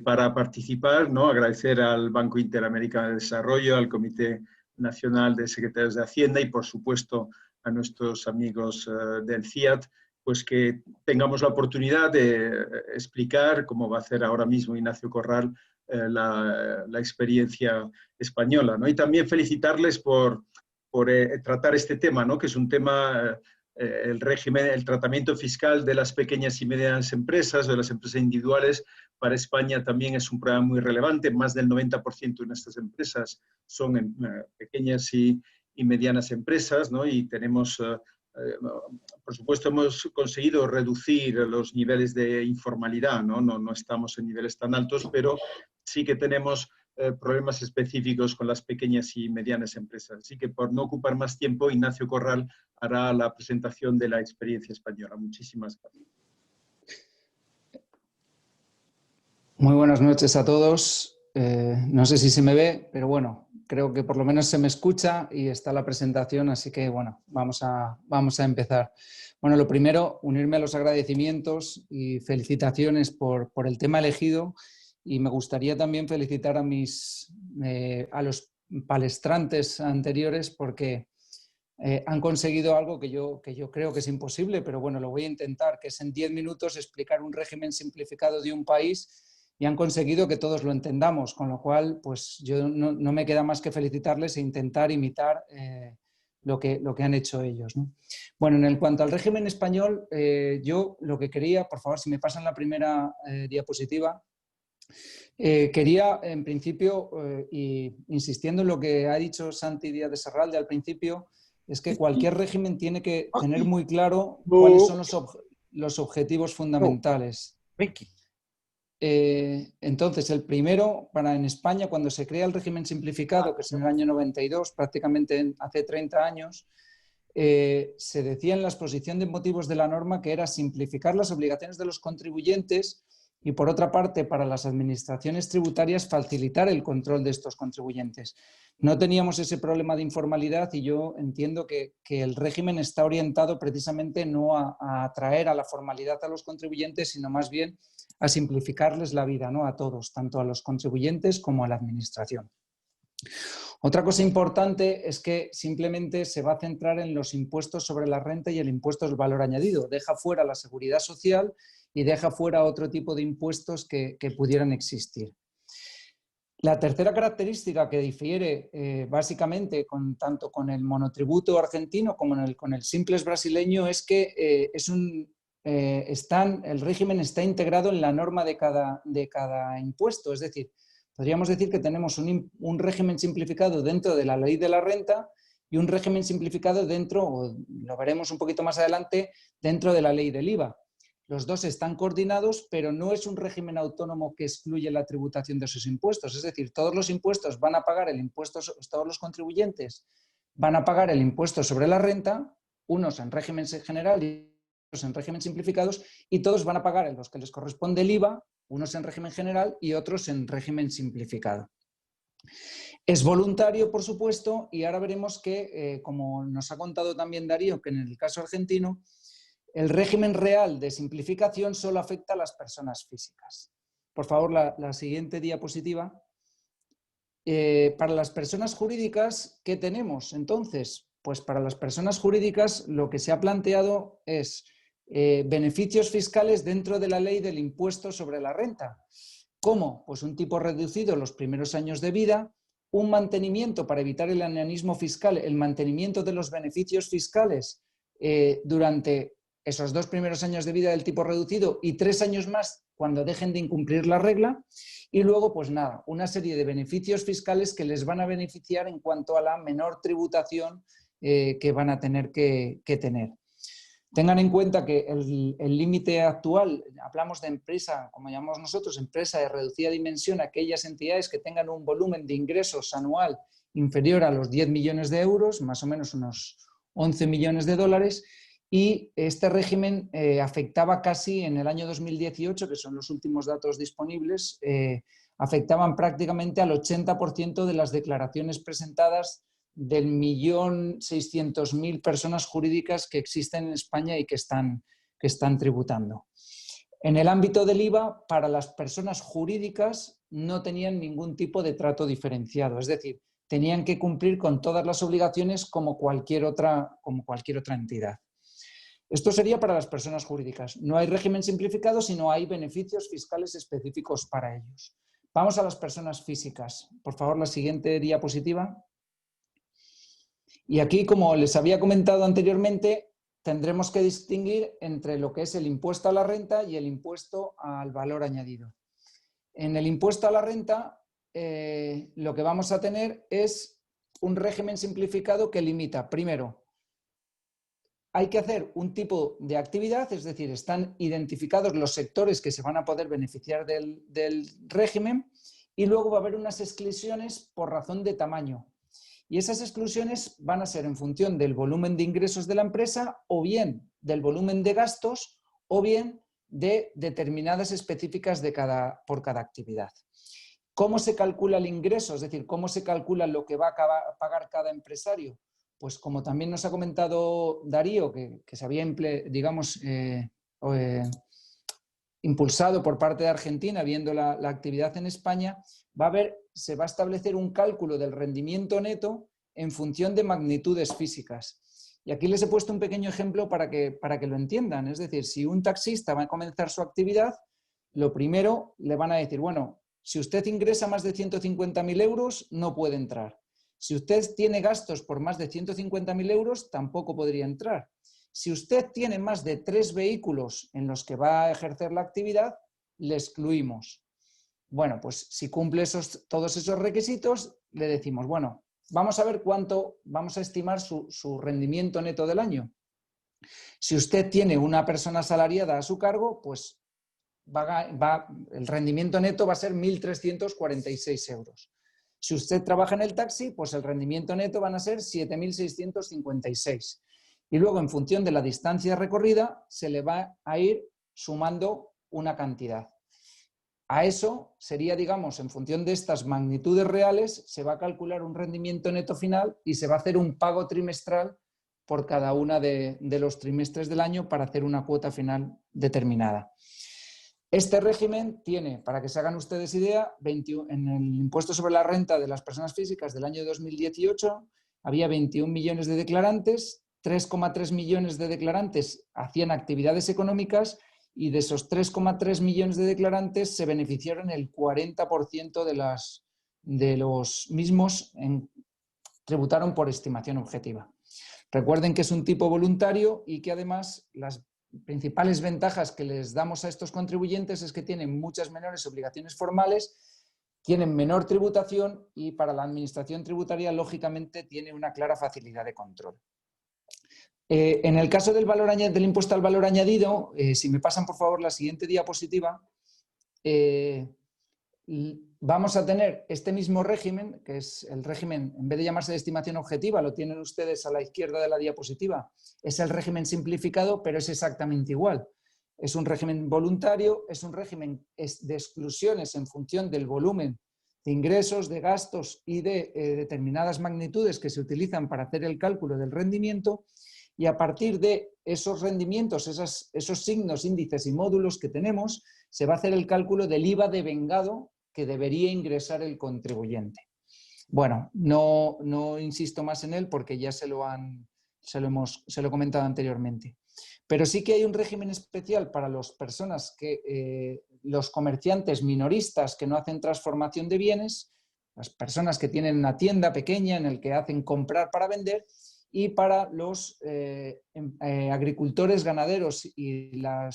para participar, ¿no? Agradecer al Banco Interamericano de Desarrollo, al Comité Nacional de Secretarios de Hacienda y, por supuesto, a nuestros amigos del CIAT, pues que tengamos la oportunidad de explicar, como va a hacer ahora mismo Ignacio Corral, la experiencia española, ¿no? Y también felicitarles por tratar este tema, ¿no? Que es un tema, el régimen, el tratamiento fiscal de las pequeñas y medianas empresas, de las empresas individuales, para España también es un problema muy relevante. Más del 90% de nuestras empresas son pequeñas y medianas empresas, ¿no? Y tenemos, por supuesto, hemos conseguido reducir los niveles de informalidad, ¿no? No estamos en niveles tan altos, pero sí que tenemos problemas específicos con las pequeñas y medianas empresas. Así que, por no ocupar más tiempo, Ignacio Corral hará la presentación de la experiencia española. Muchísimas gracias. Muy buenas noches a todos. No sé si se me ve, pero bueno, creo que por lo menos se me escucha y está la presentación, así que bueno, vamos a empezar. Bueno, lo primero, unirme a los agradecimientos y felicitaciones por el tema elegido, y me gustaría también felicitar a los palestrantes anteriores, porque han conseguido algo que yo creo que es imposible, pero bueno, lo voy a intentar, que es en 10 minutos explicar un régimen simplificado de un país, y han conseguido que todos lo entendamos, con lo cual pues yo no me queda más que felicitarles e intentar imitar lo que han hecho ellos, ¿no? Bueno, en cuanto al régimen español, yo lo que quería, por favor, si me pasan la primera diapositiva, Quería, en principio, y insistiendo en lo que ha dicho Santi Díaz de Serralde al principio, es que cualquier régimen tiene que tener muy claro cuáles son los objetivos fundamentales. Entonces, el primero, en España, cuando se crea el régimen simplificado, que es en el año 92, prácticamente hace 30 años, se decía en la exposición de motivos de la norma que era simplificar las obligaciones de los contribuyentes y, por otra parte, para las administraciones tributarias, facilitar el control de estos contribuyentes. No teníamos ese problema de informalidad y yo entiendo que el régimen está orientado precisamente no a atraer a la formalidad a los contribuyentes, sino más bien a simplificarles la vida, ¿no? A todos, tanto a los contribuyentes como a la administración. Otra cosa importante es que simplemente se va a centrar en los impuestos sobre la renta y el impuesto del valor añadido. Deja fuera la seguridad social y deja fuera otro tipo de impuestos que pudieran existir. La tercera característica que difiere básicamente tanto con el monotributo argentino como con el simples brasileño es que el régimen está integrado en la norma de cada impuesto. Es decir, podríamos decir que tenemos un régimen simplificado dentro de la ley de la renta y un régimen simplificado dentro, o lo veremos un poquito más adelante, dentro de la ley del IVA. Los dos están coordinados, pero no es un régimen autónomo que excluye la tributación de esos impuestos. Es decir, todos los impuestos van a pagar el impuesto, todos los contribuyentes van a pagar el impuesto sobre la renta, unos en régimen general y otros en régimen simplificados, y todos van a pagar en los que les corresponde el IVA, unos en régimen general y otros en régimen simplificado. Es voluntario, por supuesto, y ahora veremos que, como nos ha contado también Darío, que en el caso argentino, el régimen real de simplificación solo afecta a las personas físicas. Por favor, la siguiente diapositiva. Para las personas jurídicas, ¿qué tenemos entonces? Pues para las personas jurídicas lo que se ha planteado es beneficios fiscales dentro de la ley del impuesto sobre la renta. ¿Cómo? Pues un tipo reducido en los primeros años de vida, un mantenimiento para evitar el enanismo fiscal, el mantenimiento de los beneficios fiscales durante esos 2 primeros años de vida del tipo reducido y 3 años más cuando dejen de incumplir la regla, y luego pues nada, una serie de beneficios fiscales que les van a beneficiar en cuanto a la menor tributación que van a tener que tener. Tengan en cuenta que el límite actual, hablamos de empresa, como llamamos nosotros, empresa de reducida dimensión, aquellas entidades que tengan un volumen de ingresos anual inferior a los 10 millones de euros, más o menos unos 11 millones de dólares, y este régimen afectaba casi en el año 2018, que son los últimos datos disponibles, afectaban prácticamente al 80% de las declaraciones presentadas del 1.600.000 personas jurídicas que existen en España y que están tributando. En el ámbito del IVA, para las personas jurídicas no tenían ningún tipo de trato diferenciado, es decir, tenían que cumplir con todas las obligaciones como cualquier otra entidad. Esto sería para las personas jurídicas. No hay régimen simplificado, sino hay beneficios fiscales específicos para ellos. Vamos a las personas físicas. Por favor, la siguiente diapositiva. Y aquí, como les había comentado anteriormente, tendremos que distinguir entre lo que es el impuesto a la renta y el impuesto al valor añadido. En el impuesto a la renta, lo que vamos a tener es un régimen simplificado que limita, primero, hay que hacer un tipo de actividad, es decir, están identificados los sectores que se van a poder beneficiar del régimen, y luego va a haber unas exclusiones por razón de tamaño. Y esas exclusiones van a ser en función del volumen de ingresos de la empresa, o bien del volumen de gastos, o bien de determinadas específicas por cada actividad. ¿Cómo se calcula el ingreso? Es decir, ¿cómo se calcula lo que va a pagar cada empresario? Pues como también nos ha comentado Darío, que se había, digamos, impulsado por parte de Argentina, viendo la actividad en España, se va a establecer un cálculo del rendimiento neto en función de magnitudes físicas. Y aquí les he puesto un pequeño ejemplo para que lo entiendan. Es decir, si un taxista va a comenzar su actividad, lo primero le van a decir, bueno, si usted ingresa más de 150.000 euros, no puede entrar. Si usted tiene gastos por más de 150.000 euros, tampoco podría entrar. Si usted tiene más de 3 vehículos en los que va a ejercer la actividad, le excluimos. Bueno, pues si cumple todos esos requisitos, le decimos, bueno, vamos a ver cuánto vamos a estimar su rendimiento neto del año. Si usted tiene una persona asalariada a su cargo, pues el rendimiento neto va a ser 1.346 euros. Si usted trabaja en el taxi, pues el rendimiento neto van a ser 7.656. Y luego, en función de la distancia recorrida, se le va a ir sumando una cantidad. A eso sería, digamos, en función de estas magnitudes reales, se va a calcular un rendimiento neto final y se va a hacer un pago trimestral por cada una de los trimestres del año para hacer una cuota final determinada. Este régimen tiene, para que se hagan ustedes idea, en el impuesto sobre la renta de las personas físicas del año 2018 había 21 millones de declarantes, 3,3 millones de declarantes hacían actividades económicas y de esos 3,3 millones de declarantes se beneficiaron el 40% de los mismos tributaron por estimación objetiva. Recuerden que es un tipo voluntario y que además las principales ventajas que les damos a estos contribuyentes es que tienen muchas menores obligaciones formales, tienen menor tributación y para la administración tributaria, lógicamente, tiene una clara facilidad de control. En el caso del impuesto al valor añadido, si me pasan por favor la siguiente diapositiva, vamos a tener este mismo régimen, que es el régimen, en vez de llamarse de estimación objetiva, lo tienen ustedes a la izquierda de la diapositiva, es el régimen simplificado, pero es exactamente igual. Es un régimen voluntario, es un régimen de exclusiones en función del volumen de ingresos, de gastos y de determinadas magnitudes que se utilizan para hacer el cálculo del rendimiento. Y a partir de esos rendimientos, esos signos, índices y módulos que tenemos, se va a hacer el cálculo del IVA devengado que debería ingresar el contribuyente. Bueno, no insisto más en él porque ya se lo he comentado anteriormente. Pero sí que hay un régimen especial para las personas los comerciantes minoristas que no hacen transformación de bienes, las personas que tienen una tienda pequeña en la que hacen comprar para vender, y para los agricultores, ganaderos y la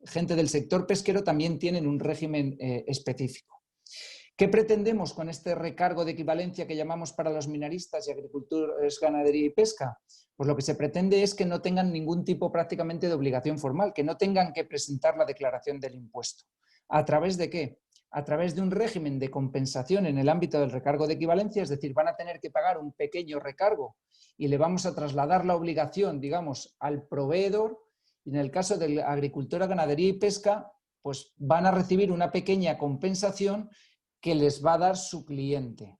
gente del sector pesquero también tienen un régimen específico. ¿Qué pretendemos con este recargo de equivalencia que llamamos para los minoristas y agricultores, ganadería y pesca? Pues lo que se pretende es que no tengan ningún tipo prácticamente de obligación formal, que no tengan que presentar la declaración del impuesto. ¿A través de qué? A través de un régimen de compensación en el ámbito del recargo de equivalencia, es decir, van a tener que pagar un pequeño recargo y le vamos a trasladar la obligación, digamos, al proveedor. Y en el caso de la agricultura, ganadería y pesca, pues van a recibir una pequeña compensación que les va a dar su cliente.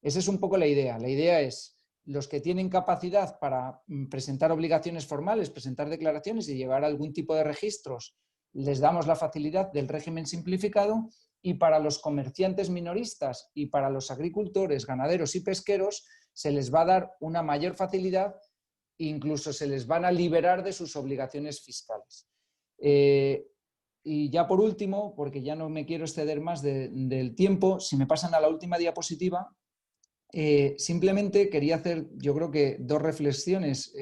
Esa es un poco la idea. La idea es los que tienen capacidad para presentar obligaciones formales, presentar declaraciones y llevar algún tipo de registros, les damos la facilidad del régimen simplificado, y para los comerciantes minoristas y para los agricultores, ganaderos y pesqueros se les va a dar una mayor facilidad, incluso se les van a liberar de sus obligaciones fiscales. Y ya por último, porque ya no me quiero exceder más del tiempo, si me pasan a la última diapositiva, simplemente quería hacer, yo creo que dos reflexiones,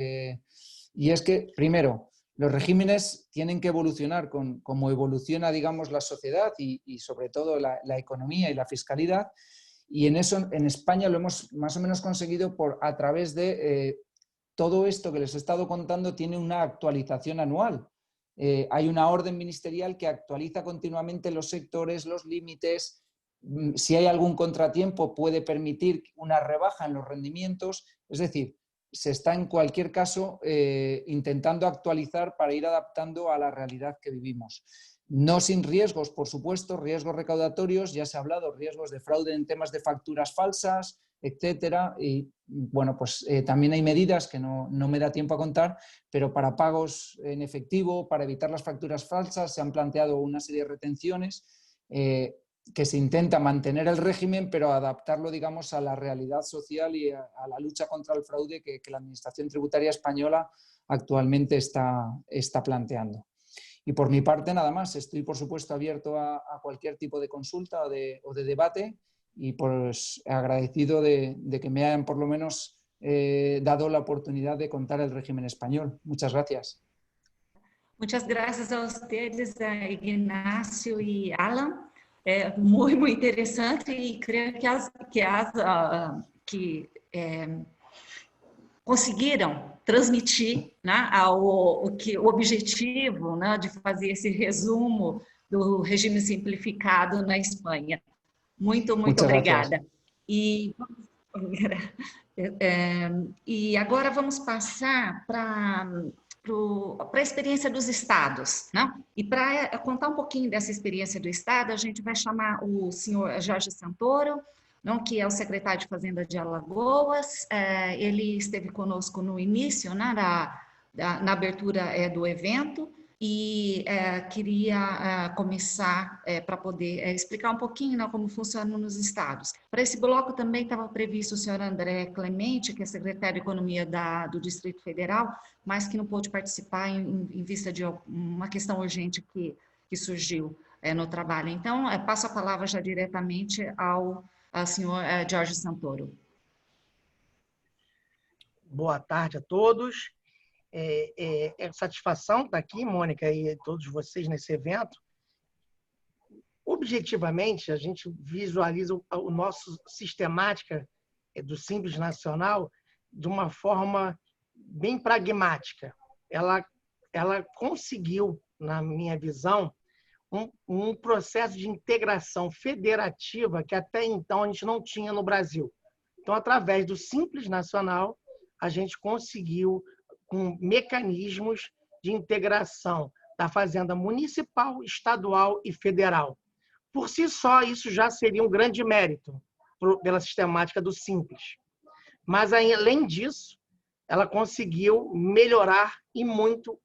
y es que, primero, los regímenes tienen que evolucionar como evoluciona, digamos, la sociedad y sobre todo la economía y la fiscalidad, y en eso en España lo hemos más o menos conseguido a través de todo esto que les he estado contando tiene una actualización anual. Hay una orden ministerial que actualiza continuamente los sectores, los límites. Si hay algún contratiempo puede permitir una rebaja en los rendimientos. Es decir, se está en cualquier caso intentando actualizar para ir adaptando a la realidad que vivimos. No sin riesgos, por supuesto, riesgos recaudatorios, ya se ha hablado, riesgos de fraude en temas de facturas falsas, etcétera. Y bueno, pues también hay medidas que no me da tiempo a contar, pero para pagos en efectivo, para evitar las facturas falsas, se han planteado una serie de retenciones que se intenta mantener el régimen, pero adaptarlo, digamos, a la realidad social y a la lucha contra el fraude que la Administración Tributaria Española actualmente está planteando. Y por mi parte, nada más. Estoy, por supuesto, abierto a cualquier tipo de consulta o de debate y pues agradecido de que me hayan, por lo menos, dado la oportunidad de contar el régimen español. Muchas gracias. Muchas gracias a ustedes, Ignacio y Alan. muito interessante e creio que conseguiram transmitir, né, o objetivo, né, de fazer esse resumo do regime simplificado na Espanha. Muito obrigada. E agora vamos passar para a experiência dos estados, né? E para contar um pouquinho dessa experiência do estado, a gente vai chamar o senhor Jorge Santoro, não, que é o secretário de Fazenda de Alagoas. Ele esteve conosco no início, né, na abertura do evento, e queria começar para poder explicar um pouquinho, né, como funciona nos estados. Para esse bloco também estava previsto o senhor André Clemente, que é secretário de Economia do Distrito Federal, mas que não pôde participar em vista de uma questão urgente que surgiu no trabalho. Então, passo a palavra já diretamente ao senhor Jorge Santoro. Boa tarde a todos. É satisfação estar aqui, Mônica, e todos vocês nesse evento. Objetivamente, a gente visualiza o nosso sistemática do Simples Nacional de uma forma bem pragmática. Ela conseguiu, na minha visão, um processo de integração federativa que até então a gente não tinha no Brasil. Então, através do Simples Nacional, a gente conseguiu, com mecanismos de integração da Fazenda Municipal, Estadual e Federal. Por si só, isso já seria um grande mérito pela sistemática do Simples. Mas, além disso, ela conseguiu melhorar e muito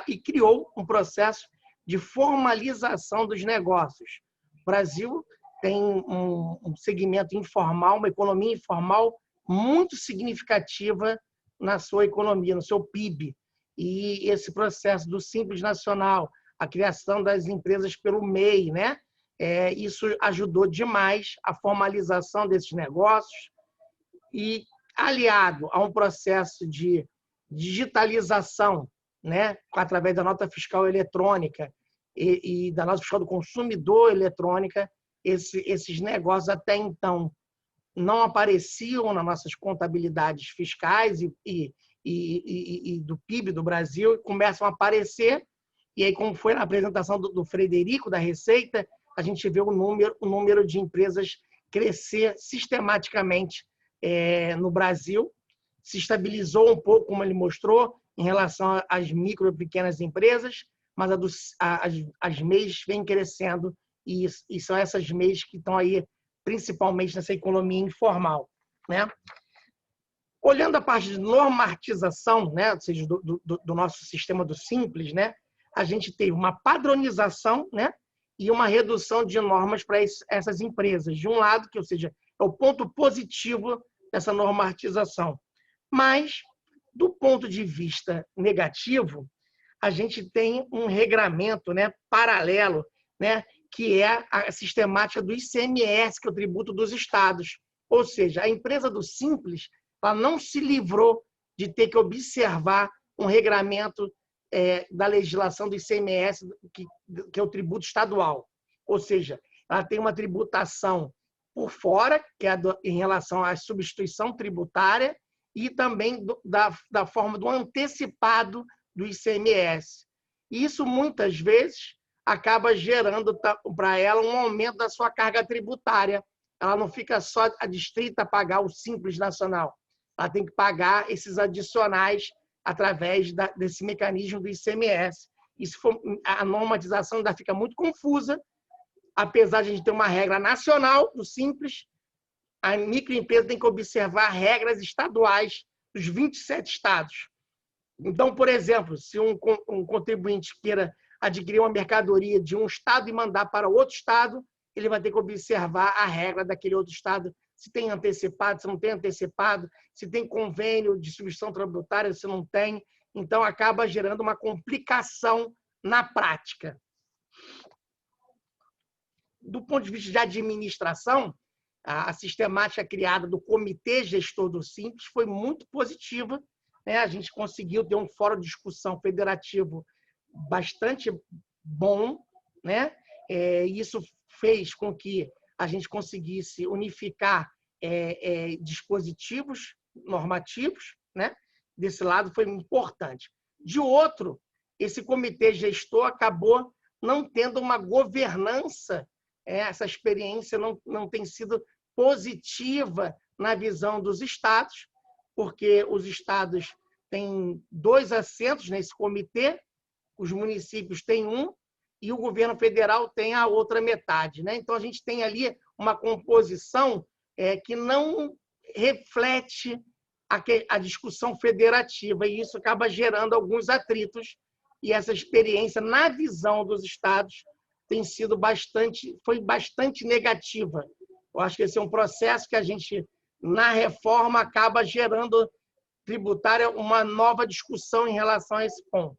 e criou um processo de formalização dos negócios. O Brasil tem um segmento informal, uma economia informal muito significativa na sua economia, no seu PIB. E esse processo do Simples Nacional, a criação das empresas pelo MEI, né? Isso ajudou demais a formalização desses negócios e, aliado a um processo de digitalização, né? Através da nota fiscal eletrônica e da nota fiscal do consumidor eletrônica, esses negócios até então não apareciam nas nossas contabilidades fiscais e do PIB do Brasil, começam a aparecer, e aí, como foi na apresentação do Frederico, da Receita, a gente vê o número de empresas crescer sistematicamente no Brasil, se estabilizou um pouco, como ele mostrou, em relação às micro e pequenas empresas, mas as MEIs vêm crescendo, e são essas MEIs que estão aí principalmente nessa economia informal, né? Olhando a parte de normatização, né, ou seja, do nosso sistema do Simples, né, a gente teve uma padronização, né, e uma redução de normas para essas empresas. De um lado, que, ou seja, é o ponto positivo dessa normatização. Mas, do ponto de vista negativo, a gente tem um regramento, né, paralelo, né, que é a sistemática do ICMS, que é o tributo dos estados. Ou seja, a empresa do Simples, ela não se livrou de ter que observar um regramento da legislação do ICMS, que é o tributo estadual. Ou seja, ela tem uma tributação por fora, que é em relação à substituição tributária, e também da forma do antecipado do ICMS. Isso, muitas vezes, acaba gerando para ela um aumento da sua carga tributária. Ela não fica só adstrita a pagar o Simples Nacional. Ela tem que pagar esses adicionais através desse mecanismo do ICMS. A normatização ainda fica muito confusa, apesar de a gente ter uma regra nacional do Simples, a microempresa tem que observar regras estaduais dos 27 estados. Então, por exemplo, se um contribuinte queira adquirir uma mercadoria de um estado e mandar para outro estado, ele vai ter que observar a regra daquele outro estado, se tem antecipado, se não tem antecipado, se tem convênio de substituição tributária, se não tem. Então, acaba gerando uma complicação na prática. Do ponto de vista de administração, a sistemática criada do Comitê Gestor do Simples foi muito positiva, né? A gente conseguiu ter um fórum de discussão federativo bastante bom, né? Isso fez com que a gente conseguisse unificar dispositivos normativos, né? Desse lado foi importante. De outro, esse comitê gestor acabou não tendo uma governança, essa experiência não tem sido positiva na visão dos estados, porque os estados têm 2 assentos nesse comitê, os municípios têm 1 e o governo federal tem a outra metade, né? Então, a gente tem ali uma composição que não reflete a discussão federativa, e isso acaba gerando alguns atritos, e essa experiência, na visão dos estados, foi bastante negativa. Eu acho que esse é um processo que a gente, na reforma, acaba gerando tributária uma nova discussão em relação a esse ponto.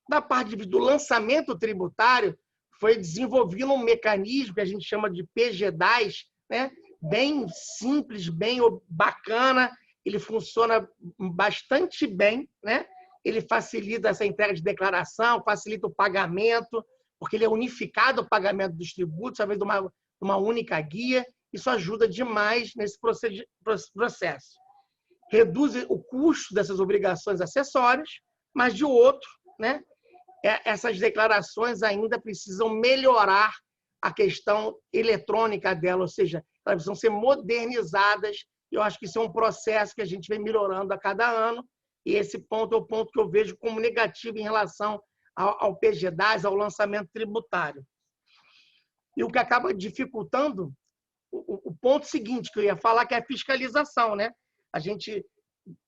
Da parte do lançamento tributário, foi desenvolvido um mecanismo que a gente chama de PG10, né? Bem simples, bem bacana, ele funciona bastante bem, né? Ele facilita essa entrega de declaração, facilita o pagamento, porque ele é unificado o pagamento dos tributos, através de uma única guia. Isso ajuda demais nesse processo. Reduz o custo dessas obrigações acessórias, mas, de outro, né? Essas declarações ainda precisam melhorar a questão eletrônica dela, ou seja, elas precisam ser modernizadas. Eu acho que isso é um processo que a gente vem melhorando a cada ano, e esse ponto é o ponto que eu vejo como negativo em relação ao PG10, ao lançamento tributário. E o que acaba dificultando, o ponto seguinte que eu ia falar, que é a fiscalização, né? A gente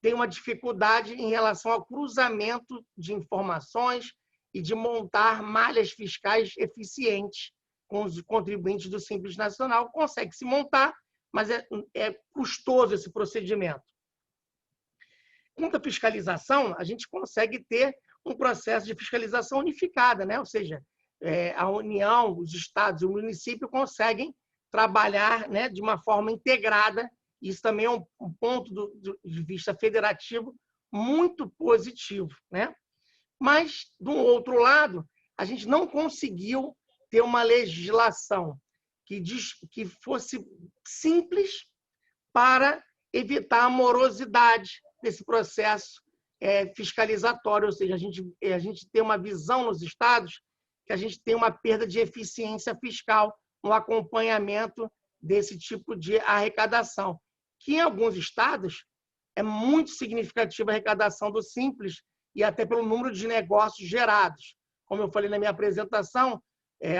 tem uma dificuldade em relação ao cruzamento de informações e de montar malhas fiscais eficientes com os contribuintes do Simples Nacional. Consegue se montar, mas é custoso esse procedimento. Quanto à fiscalização, a gente consegue ter um processo de fiscalização unificada, né? Ou seja, a União, os estados e o município conseguem trabalhar, né, de uma forma integrada. Isso também é um ponto de vista federativo muito positivo, né? Mas, do outro lado, a gente não conseguiu ter uma legislação que fosse simples para evitar a morosidade desse processo fiscalizatório. Ou seja, a gente tem uma visão nos estados que a gente tem uma perda de eficiência fiscal no acompanhamento desse tipo de arrecadação, que em alguns estados é muito significativa a arrecadação do Simples, e até pelo número de negócios gerados. Como eu falei na minha apresentação,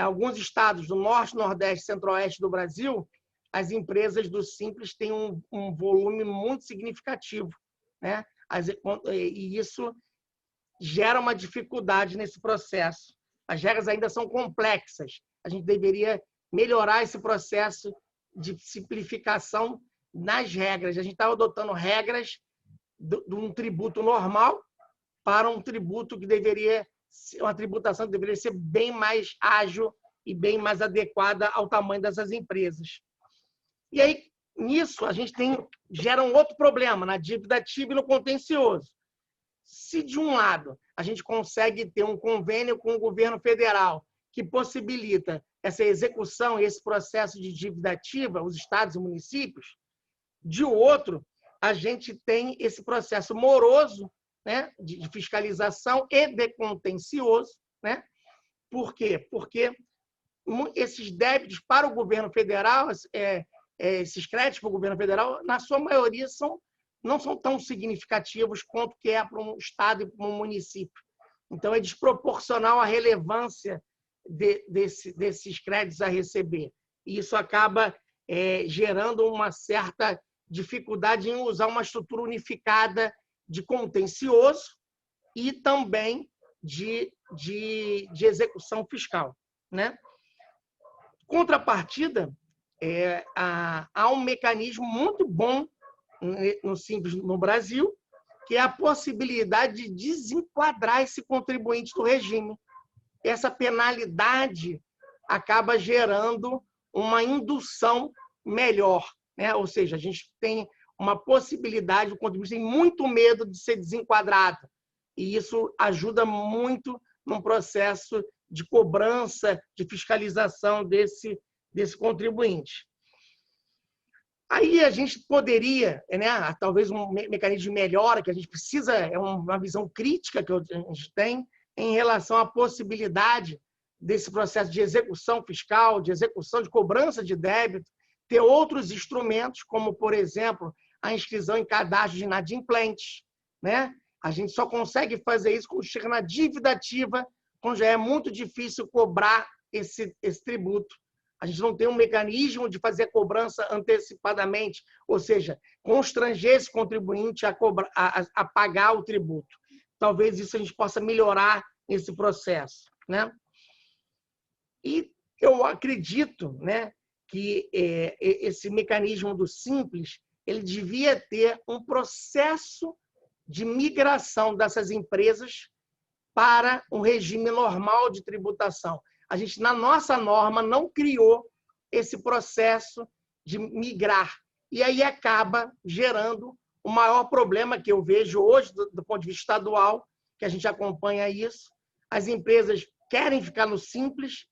alguns estados do Norte, Nordeste e Centro-Oeste do Brasil, as empresas do Simples têm um volume muito significativo, né? E isso gera uma dificuldade nesse processo. As regras ainda são complexas. A gente deveria melhorar esse processo de simplificação nas regras. A gente está adotando regras de um tributo normal para um tributo que deveria ser uma tributação que deveria ser bem mais ágil e bem mais adequada ao tamanho dessas empresas. E aí, nisso, a gente gera um outro problema na dívida ativa e no contencioso. Se, de um lado, a gente consegue ter um convênio com o governo federal que possibilita essa execução e esse processo de dívida ativa, os estados e municípios, de outro, a gente tem esse processo moroso, né, de fiscalização e de contencioso, né? Por quê? Porque esses débitos para o governo federal, esses créditos para o governo federal, na sua maioria, não são tão significativos quanto que é para um estado e para um município. Então, é desproporcional a relevância desses créditos a receber. E isso acaba gerando uma certa dificuldade em usar uma estrutura unificada de contencioso e também de execução fiscal, né? Contrapartida, há um mecanismo muito bom no Simples no Brasil, que é a possibilidade de desenquadrar esse contribuinte do regime. Essa penalidade acaba gerando uma indução melhor, né? Ou seja, a gente tem uma possibilidade, o contribuinte tem muito medo de ser desenquadrado, e isso ajuda muito num processo de cobrança, de fiscalização desse contribuinte. Aí a gente poderia, né, talvez um mecanismo de melhora que a gente precisa, é uma visão crítica que a gente tem em relação à possibilidade desse processo de execução fiscal, de execução de cobrança de débito, ter outros instrumentos, como, por exemplo, a inscrição em cadastro de inadimplentes, né? A gente só consegue fazer isso quando chega na dívida ativa, quando já é muito difícil cobrar esse tributo. A gente não tem um mecanismo de fazer a cobrança antecipadamente, ou seja, constranger esse contribuinte a pagar o tributo. Talvez isso a gente possa melhorar esse processo, né? E eu acredito, né, que esse mecanismo do Simples ele devia ter um processo de migração dessas empresas para um regime normal de tributação. A gente, na nossa norma, não criou esse processo de migrar. E aí acaba gerando o maior problema que eu vejo hoje, do ponto de vista estadual, que a gente acompanha isso. As empresas querem ficar no Simples,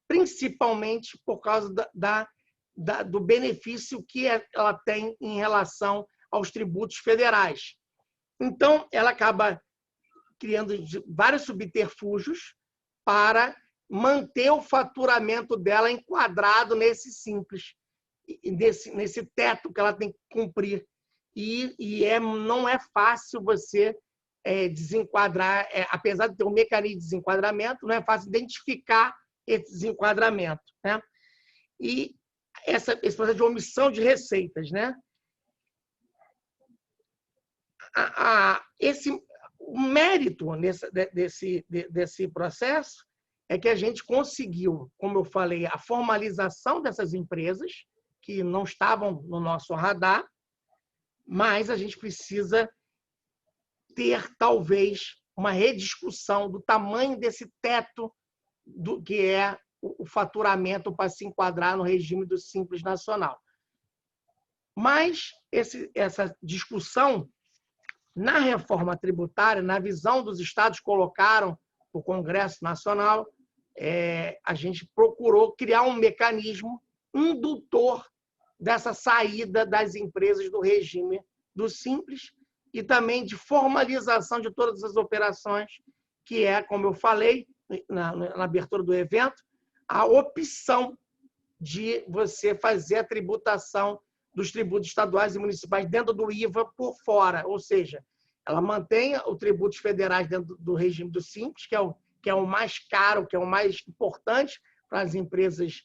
principalmente por causa do benefício que ela tem em relação aos tributos federais. Então, ela acaba criando vários subterfúgios para manter o faturamento dela enquadrado nesse Simples, nesse teto que ela tem que cumprir. Não é fácil você desenquadrar, apesar de ter um mecanismo de desenquadramento, não é fácil identificar esse desenquadramento, né? E esse processo de omissão de receitas, né? O mérito desse processo é que a gente conseguiu, como eu falei, a formalização dessas empresas que não estavam no nosso radar, mas a gente precisa ter, talvez, uma rediscussão do tamanho desse teto do que é o faturamento para se enquadrar no regime do Simples Nacional. Mas essa discussão, na reforma tributária, na visão dos estados colocaram o Congresso Nacional, a gente procurou criar um mecanismo indutor dessa saída das empresas do regime do Simples e também de formalização de todas as operações, que é, como eu falei na abertura do evento, a opção de você fazer a tributação dos tributos estaduais e municipais dentro do IVA por fora, ou seja, ela mantém os tributos federais dentro do regime do Simples, que é o mais caro, que é o mais importante para as empresas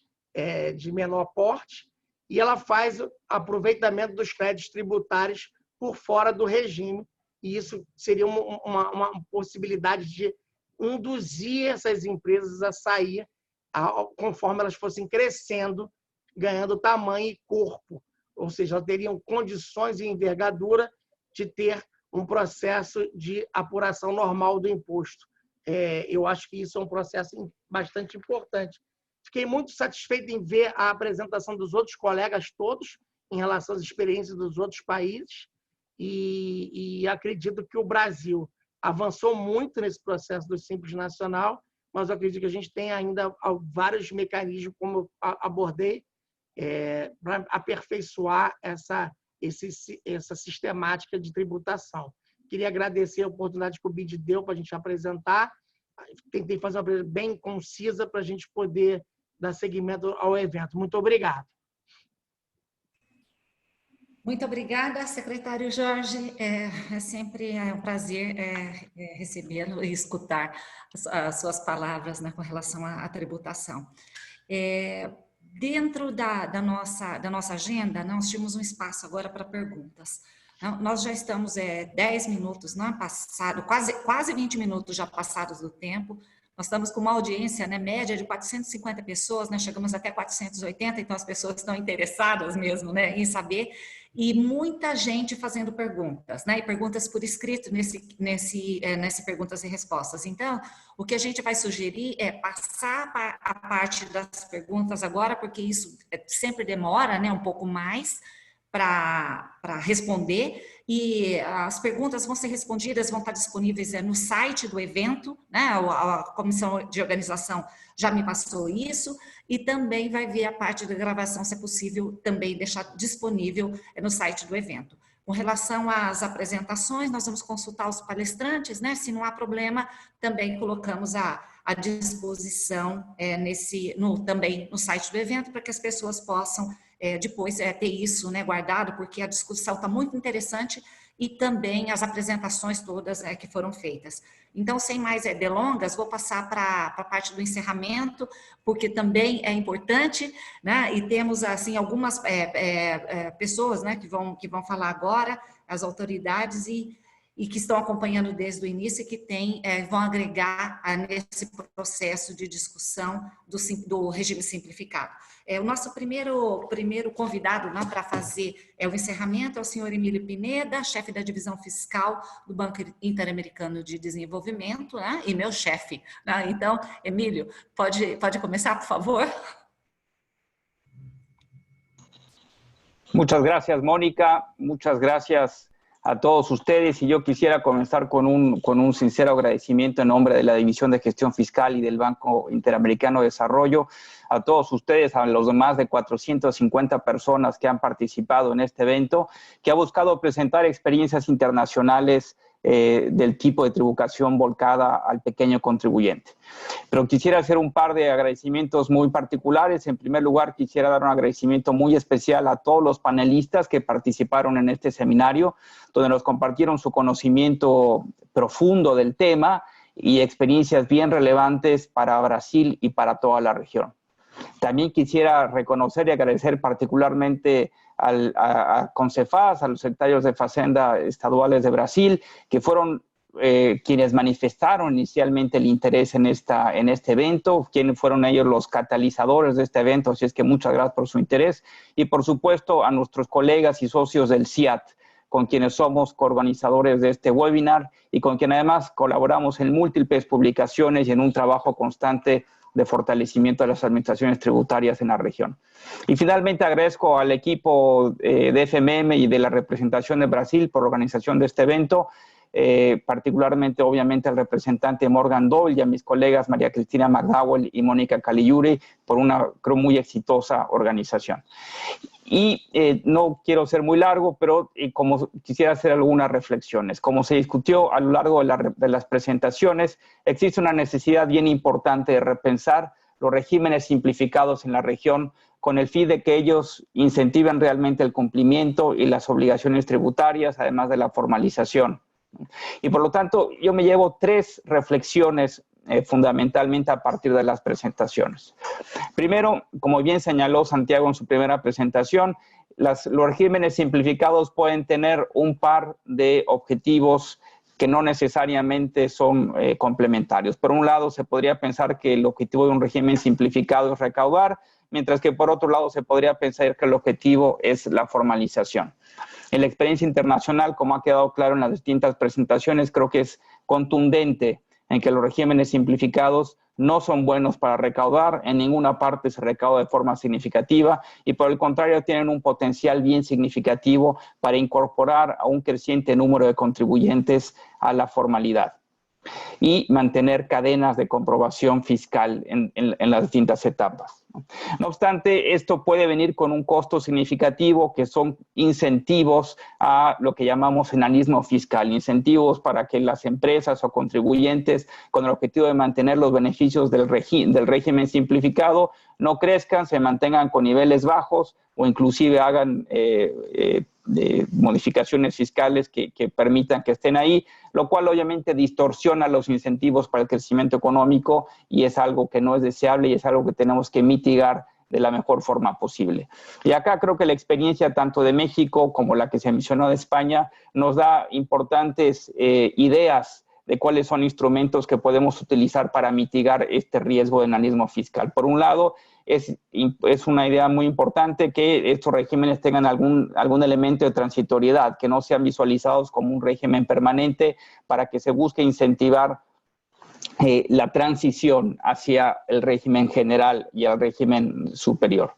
de menor porte, e ela faz aproveitamento dos créditos tributários por fora do regime, e isso seria uma possibilidade de induzir essas empresas a sair conforme elas fossem crescendo, ganhando tamanho e corpo, ou seja, elas teriam condições e envergadura de ter um processo de apuração normal do imposto. Eu acho que isso é um processo bastante importante. Fiquei muito satisfeito em ver a apresentação dos outros colegas todos em relação às experiências dos outros países e acredito que o Brasil avançou muito nesse processo do Simples Nacional, mas eu acredito que a gente tem ainda vários mecanismos, como eu abordei, para aperfeiçoar essa sistemática de tributação. Queria agradecer a oportunidade que o BID deu para a gente apresentar. Tentei fazer uma apresentação bem concisa para a gente poder dar seguimento ao evento. Muito obrigado. Muito obrigada, secretário Jorge. É sempre um prazer recebê-lo e escutar as suas palavras, né, com relação à tributação. Dentro da nossa agenda, nós tínhamos um espaço agora para perguntas. Nós já estamos 10 minutos, não é passado, quase 20 minutos já passados do tempo. Nós estamos com uma audiência, né, média de 450 pessoas, né, chegamos até 480, então as pessoas estão interessadas mesmo, né, em saber, e muita gente fazendo perguntas, né, e perguntas por escrito nesse perguntas e respostas. Então, o que a gente vai sugerir é passar a parte das perguntas agora, porque isso sempre demora, né, um pouco mais, para responder, e as perguntas vão ser respondidas, vão estar disponíveis no site do evento, né? A comissão de organização já me passou isso, e também vai ver a parte da gravação, se é possível também deixar disponível no site do evento. Com relação às apresentações, nós vamos consultar os palestrantes, né? Se não há problema, também colocamos à disposição também no site do evento, para que as pessoas possam depois ter isso, né, guardado, porque a discussão está muito interessante e também as apresentações todas que foram feitas. Então, sem mais delongas, vou passar para a parte do encerramento, porque também é importante, né, e temos, assim, algumas pessoas, né, que vão falar agora, as autoridades e que estão acompanhando desde o início e que vão agregar nesse processo de discussão do regime simplificado. O nosso primeiro convidado, né, para fazer o encerramento é o senhor Emílio Pineda, chefe da divisão fiscal do Banco Interamericano de Desenvolvimento, né, e meu chefe, né? Então, Emílio, pode começar, por favor? Muchas gracias, Mónica. Muchas gracias a todos ustedes, y yo quisiera comenzar con un sincero agradecimiento en nombre de la División de Gestión Fiscal y del Banco Interamericano de Desarrollo a todos ustedes, a los más de 450 personas que han participado en este evento, que ha buscado presentar experiencias internacionales del tipo de tributación volcada al pequeño contribuyente. Pero quisiera hacer un par de agradecimientos muy particulares. En primer lugar, quisiera dar un agradecimiento muy especial a todos los panelistas que participaron en este seminario, donde nos compartieron su conocimiento profundo del tema y experiencias bien relevantes para Brasil y para toda la región. También quisiera reconocer y agradecer particularmente a Concefaz, a los secretarios de Fazenda estaduales de Brasil, que fueron quienes manifestaron inicialmente el interés en este evento, quienes fueron ellos los catalizadores de este evento, así es que muchas gracias por su interés. Y por supuesto a nuestros colegas y socios del CIAT, con quienes somos coorganizadores de este webinar y con quien además colaboramos en múltiples publicaciones y en un trabajo constante de fortalecimiento de las administraciones tributarias en la región. Y finalmente agradezco al equipo de FMM y de la representación de Brasil por la organización de este evento, particularmente obviamente al representante Morgan Doyle y a mis colegas María Cristina McDowell y Mónica Caligiuri por una, creo, muy exitosa organización. Y no quiero ser muy largo, pero como quisiera hacer algunas reflexiones. Como se discutió a lo largo de las presentaciones, existe una necesidad bien importante de repensar los regímenes simplificados en la región con el fin de que ellos incentiven realmente el cumplimiento y las obligaciones tributarias, además de la formalización. Y por lo tanto, yo me llevo tres reflexiones fundamentalmente a partir de las presentaciones. Primero, como bien señaló Santiago en su primera presentación, los regímenes simplificados pueden tener un par de objetivos que no necesariamente son complementarios. Por un lado, se podría pensar que el objetivo de un régimen simplificado es recaudar, mientras que por otro lado se podría pensar que el objetivo es la formalización. En la experiencia internacional, como ha quedado claro en las distintas presentaciones, creo que es contundente en que los regímenes simplificados no son buenos para recaudar, en ninguna parte se recauda de forma significativa y por el contrario tienen un potencial bien significativo para incorporar a un creciente número de contribuyentes a la formalidad y mantener cadenas de comprobación fiscal en las distintas etapas. No obstante, esto puede venir con un costo significativo que son incentivos a lo que llamamos enanismo fiscal, incentivos para que las empresas o contribuyentes con el objetivo de mantener los beneficios del régimen simplificado no crezcan, se mantengan con niveles bajos o inclusive hagan modificaciones fiscales que permitan que estén ahí, lo cual obviamente distorsiona los incentivos para el crecimiento económico y es algo que no es deseable y es algo que tenemos que mitigar de la mejor forma posible. Y acá creo que la experiencia tanto de México como la que se mencionó de España nos da importantes ideas de cuáles son instrumentos que podemos utilizar para mitigar este riesgo de enanismo fiscal. Por un lado, es una idea muy importante que estos regímenes tengan algún elemento de transitoriedad, que no sean visualizados como un régimen permanente para que se busque incentivar la transición hacia el régimen general y al régimen superior.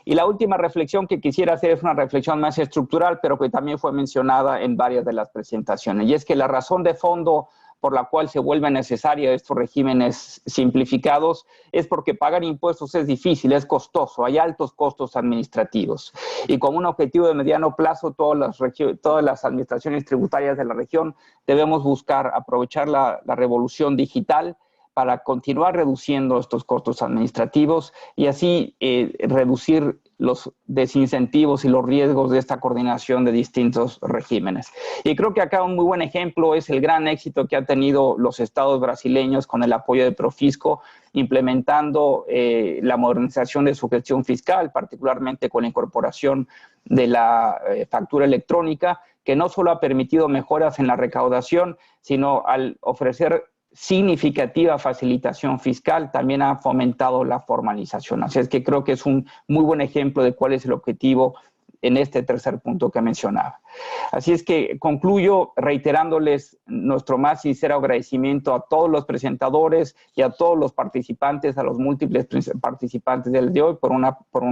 Y la última reflexión que quisiera hacer es una reflexión más estructural, pero que también fue mencionada en varias de las presentaciones, y es que la razón de fondo por la cual se vuelven necesarios estos regímenes simplificados es porque pagar impuestos es difícil, es costoso, hay altos costos administrativos. Y como un objetivo de mediano plazo, todas las administraciones tributarias de la región debemos buscar aprovechar la revolución digital para continuar reduciendo estos costos administrativos y así reducir los desincentivos y los riesgos de esta coordinación de distintos regímenes. Y creo que acá un muy buen ejemplo es el gran éxito que han tenido los estados brasileños con el apoyo de Profisco, implementando la modernización de su gestión fiscal, particularmente con la incorporación de la factura electrónica, que no solo ha permitido mejoras en la recaudación, sino al ofrecer significativa facilitación fiscal, también ha fomentado la formalización. Así es que creo que es un muy buen ejemplo de cuál es el objetivo en este tercer punto que mencionaba. Así es que concluyo reiterándoles nuestro más sincero agradecimiento a todos los presentadores y a todos los participantes, a los múltiples participantes del día de hoy por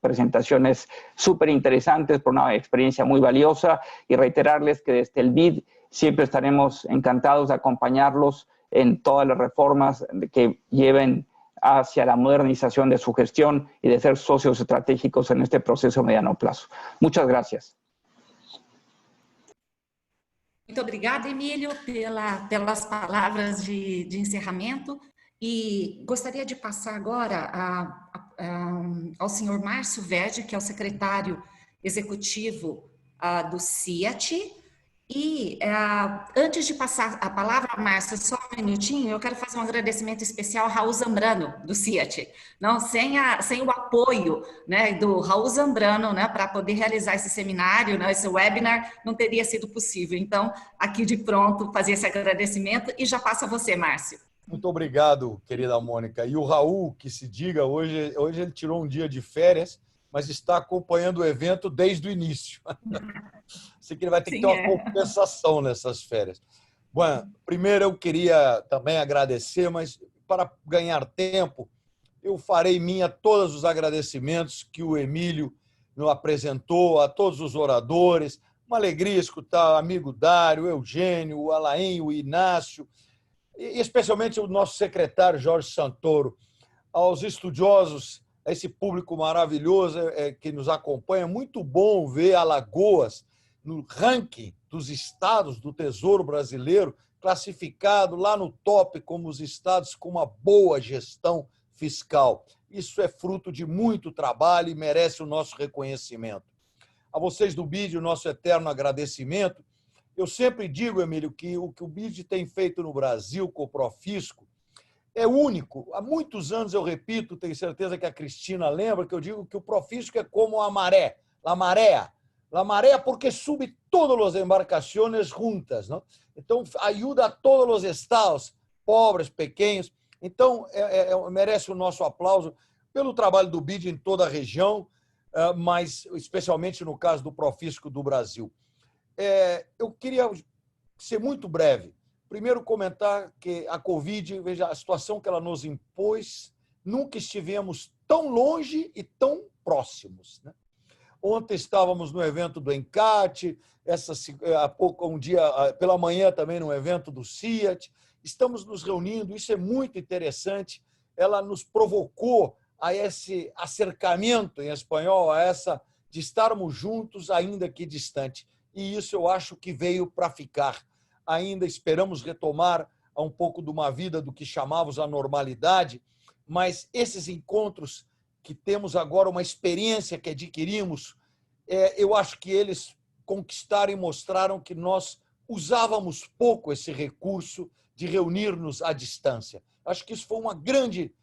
presentaciones súper interesantes, por una experiencia muy valiosa, y reiterarles que desde el BID siempre estaremos encantados de acompañarlos en todas las reformas que lleven hacia la modernización de su gestión y de ser socios estratégicos en este proceso a mediano plazo. Muchas gracias. Muito obrigada, Emílio, pelas palavras de encerramento. E gostaria de passar agora ao senhor Márcio Verde, que é o secretário executivo do CIAT. E antes de passar a palavra, Márcia, só um minutinho, eu quero fazer um agradecimento especial ao Raul Zambrano, do CIAT. Não, sem o apoio, né, do Raul Zambrano, né, para poder realizar esse seminário, né, esse webinar, não teria sido possível. Então, aqui de pronto, fazer esse agradecimento e já passa a você, Márcio. Muito obrigado, querida Mônica. E o Raul, que se diga, hoje ele tirou um dia de férias, mas está acompanhando o evento desde o início. Sei que ele vai ter que ter uma compensação nessas férias. Bom, primeiro eu queria também agradecer, mas para ganhar tempo, eu farei minha todos os agradecimentos que o Emílio nos apresentou, a todos os oradores. Uma alegria escutar o amigo Dário, o Eugênio, o Alain, o Inácio, e especialmente o nosso secretário Jorge Santoro, aos estudiosos, a esse público maravilhoso que nos acompanha. Muito bom ver Alagoas no ranking dos estados do Tesouro Brasileiro, classificado lá no top como os estados com uma boa gestão fiscal. Isso é fruto de muito trabalho e merece o nosso reconhecimento. A vocês do BID, o nosso eterno agradecimento. Eu sempre digo, Emílio, que o que o BID tem feito no Brasil com o Profisco é único. Há muitos anos eu repito, tenho certeza que a Cristina lembra, que eu digo que o Profisco é como a maré, la marea. La marea porque sube todas as embarcações juntas, não? Então, ajuda a todos os estados, pobres, pequenos. Então, merece o nosso aplauso pelo trabalho do BID em toda a região, mas especialmente no caso do Profisco do Brasil. Eu queria ser muito breve. Primeiro, comentar que a Covid, veja, a situação que ela nos impôs, nunca estivemos tão longe e tão próximos, né? Ontem estávamos no evento do ENCAT, há pouco, um dia pela manhã também no evento do CIAT. Estamos nos reunindo, isso é muito interessante. Ela nos provocou a esse acercamento, em espanhol, de estarmos juntos, ainda que distante. E isso eu acho que veio para ficar. Ainda esperamos retomar um pouco de uma vida do que chamávamos a normalidade, mas esses encontros que temos agora, uma experiência que adquirimos, eu acho que eles conquistaram e mostraram que nós usávamos pouco esse recurso de reunir-nos à distância. Acho que isso foi uma grande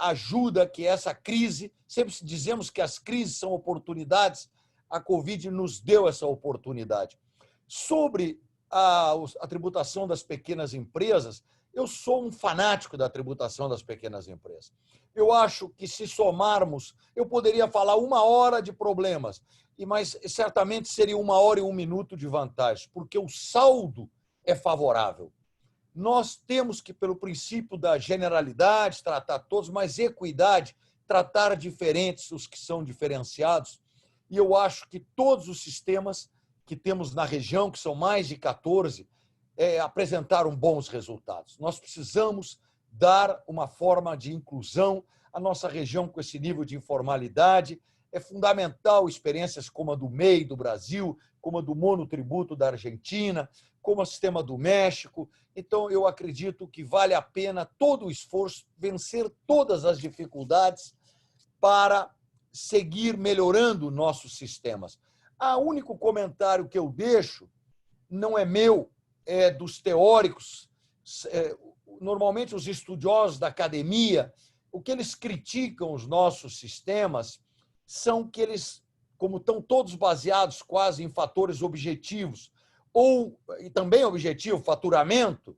ajuda que essa crise, sempre dizemos que as crises são oportunidades, a Covid nos deu essa oportunidade. Sobre a tributação das pequenas empresas, eu sou um fanático da tributação das pequenas empresas. Eu acho que, se somarmos, eu poderia falar 1 hora de problemas, mas certamente seria 1 hora e 1 minuto de vantagem, porque o saldo é favorável. Nós temos que, pelo princípio da generalidade, tratar todos, mas equidade, tratar diferentes os que são diferenciados. E eu acho que todos os sistemas que temos na região, que são mais de 14, apresentaram bons resultados. Nós precisamos dar uma forma de inclusão à nossa região com esse nível de informalidade. É fundamental experiências como a do MEI do Brasil, como a do monotributo da Argentina, como o sistema do México. Então, eu acredito que vale a pena todo o esforço, vencer todas as dificuldades para seguir melhorando nossos sistemas. O único comentário que eu deixo não é meu, é dos teóricos. Normalmente, os estudiosos da academia, o que eles criticam os nossos sistemas são que eles, como estão todos baseados quase em fatores objetivos, e também objetivo, faturamento,